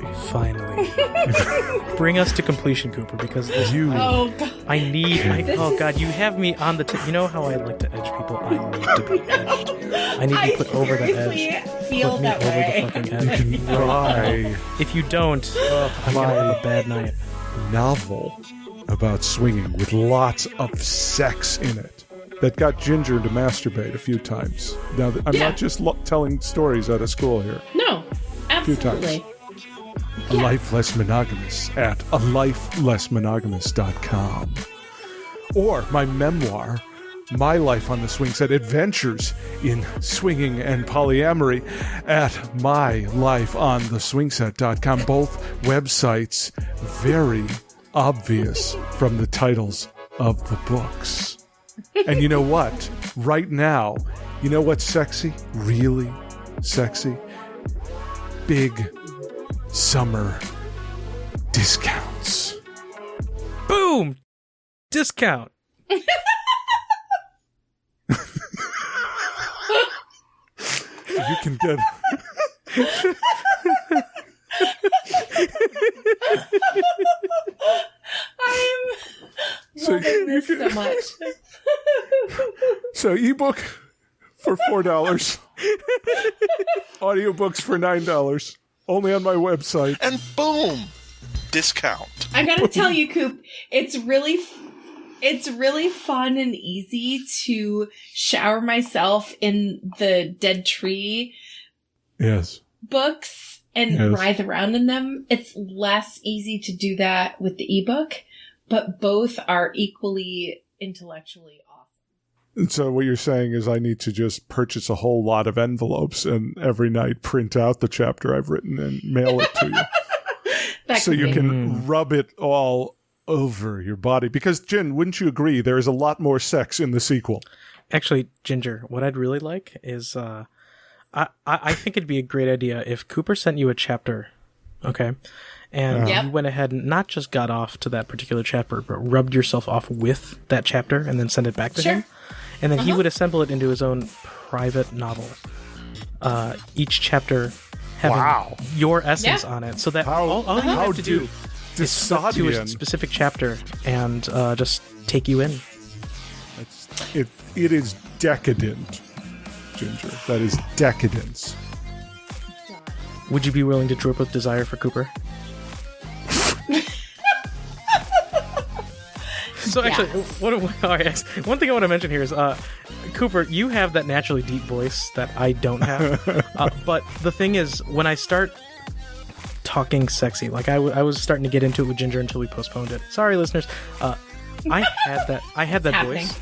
[SPEAKER 4] Bring us to completion, Cooper, because
[SPEAKER 2] you.
[SPEAKER 3] Oh, God.
[SPEAKER 4] oh God, you have me on the tip. You know how I like to edge people? I need to be edged. I need to be put over the
[SPEAKER 3] seriously
[SPEAKER 4] edge.
[SPEAKER 3] feel
[SPEAKER 4] Put me
[SPEAKER 3] that
[SPEAKER 4] over
[SPEAKER 3] way.
[SPEAKER 4] the fucking
[SPEAKER 2] You
[SPEAKER 4] edge.
[SPEAKER 2] can buy
[SPEAKER 4] If you don't, I'm gonna have a bad night.
[SPEAKER 2] novel about swinging with lots of sex in it that got Ginger to masturbate a few times. Now, I'm not just telling stories out of school here.
[SPEAKER 3] No,
[SPEAKER 2] Few times.
[SPEAKER 3] absolutely.
[SPEAKER 2] A Life Less Monogamous at alifelessmonogamous.com. Or my memoir, My Life on the Swing Set, Adventures in Swinging and Polyamory at mylifeontheswingset.com. Both websites very obvious from the titles of the books. And you know what? Right now, you know what's sexy? Really sexy? Big summer discounts.
[SPEAKER 4] Boom! Discount.
[SPEAKER 2] You can get
[SPEAKER 3] I'm loving this so much.
[SPEAKER 2] so ebook for $4, audiobooks for $9, only on my website.
[SPEAKER 7] And boom, discount.
[SPEAKER 3] I gotta tell you, Coop, it's really fun and easy to shower myself in the Dead Tree
[SPEAKER 2] Yes.
[SPEAKER 3] books and writhe around in them. It's less easy to do that with the ebook, but both are equally intellectually awesome.
[SPEAKER 2] And so what you're saying is I need to just purchase a whole lot of envelopes and every night print out the chapter I've written and mail it to you. So you can rub it all over your body. Because, Jen, wouldn't you agree there is a lot more sex in the sequel?
[SPEAKER 4] Actually, Ginger, what I'd really like is, I think it'd be a great idea if Cooper sent you a chapter, okay? And you went ahead and not just got off to that particular chapter, but rubbed yourself off with that chapter and then sent it back to him. And then he would assemble it into his own private novel. Each chapter having your essence on it. So that all you have to do is flip to a specific chapter and just take you in.
[SPEAKER 2] It is decadent, Ginger. That is decadence.
[SPEAKER 4] Would you be willing to drip with desire for Cooper? So actually, one thing I want to mention here is, Cooper, you have that naturally deep voice that I don't have. But the thing is, when I start talking sexy, like I was starting to get into it with Ginger until we postponed it. Sorry, listeners. I had that voice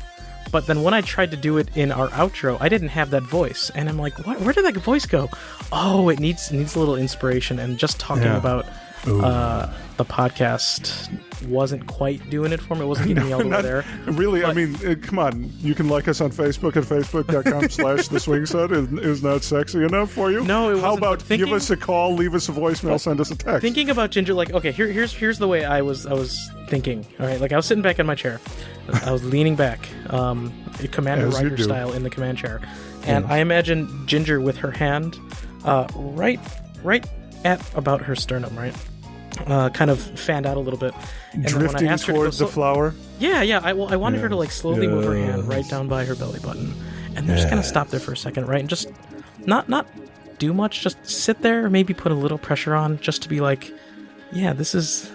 [SPEAKER 4] But then when I tried to do it in our outro, I didn't have that voice, and I'm like, what? Where did that voice go? Oh, it needs a little inspiration. And just talking about the podcast wasn't quite doing it for me. It wasn't getting me all the way there.
[SPEAKER 2] Really, but, I mean, come on. You can like us on Facebook at facebook.com/theswingset. Is not sexy enough for you?
[SPEAKER 4] No, it wasn't.
[SPEAKER 2] How about give us a call, leave us a voicemail, send us a text?
[SPEAKER 4] Thinking about Ginger, like, okay, here's the way I was thinking. All right, like I was sitting back in my chair. I was leaning back, Commander Riker style in the command chair. And I imagine Ginger with her hand right at about her sternum, right? Kind of fanned out a little bit. And
[SPEAKER 2] drifting towards the flower?
[SPEAKER 4] Yeah. I wanted her to like slowly move her hand right down by her belly button. And then just kind of stop there for a second, right? And just not do much, just sit there, maybe put a little pressure on just to be like, yeah, this is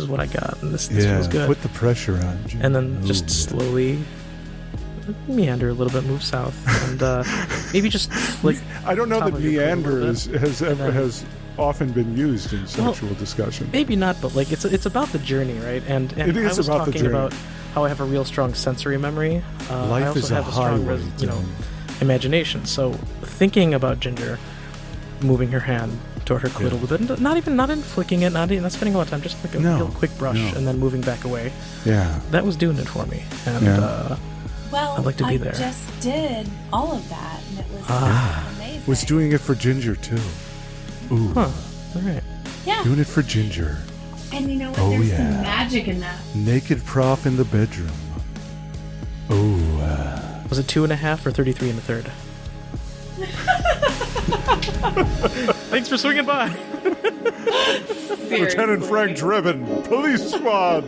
[SPEAKER 4] what I got, and this feels good.
[SPEAKER 2] Put the pressure on, Jim.
[SPEAKER 4] And then just slowly meander a little bit, move south, and maybe just flick.
[SPEAKER 2] I don't know that meander has often been used in sexual discussion.
[SPEAKER 4] Maybe not, but like it's about the journey, right? And
[SPEAKER 2] it is
[SPEAKER 4] I was
[SPEAKER 2] about
[SPEAKER 4] talking
[SPEAKER 2] the journey.
[SPEAKER 4] about how I have a real strong sensory memory.
[SPEAKER 2] Life
[SPEAKER 4] I also
[SPEAKER 2] is
[SPEAKER 4] have
[SPEAKER 2] a
[SPEAKER 4] strong,
[SPEAKER 2] highway,
[SPEAKER 4] imagination. So thinking about Ginger moving her hand toward her clit a little bit, not in flicking it, not spending a lot of time, just like a real quick brush and then moving back away.
[SPEAKER 2] Yeah,
[SPEAKER 4] that was doing it for me, and I'd like to be there.
[SPEAKER 8] I just did all of that, and it was amazing.
[SPEAKER 2] Was doing it for Ginger too. Ooh,
[SPEAKER 4] all right,
[SPEAKER 8] yeah,
[SPEAKER 2] doing it for Ginger.
[SPEAKER 8] And you know what? There's some magic in that.
[SPEAKER 2] Naked prof in the bedroom. Oh,
[SPEAKER 4] was it 2.5 or 33 1/3? Thanks for swinging by.
[SPEAKER 2] Lieutenant Frank Drebin, Police Squad.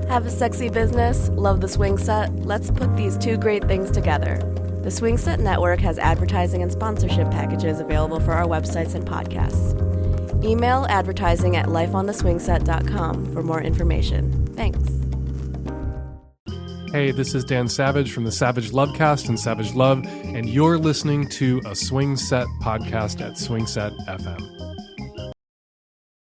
[SPEAKER 9] Have a sexy business? Love the swing set? Let's put these two great things together. The Swingset Network has advertising and sponsorship packages available for our websites and podcasts. Email advertising@lifeontheswingset.com for more information. Thanks.
[SPEAKER 10] Hey, this is Dan Savage from the Savage Lovecast and Savage Love, and you're listening to a Swingset podcast at Swingset FM.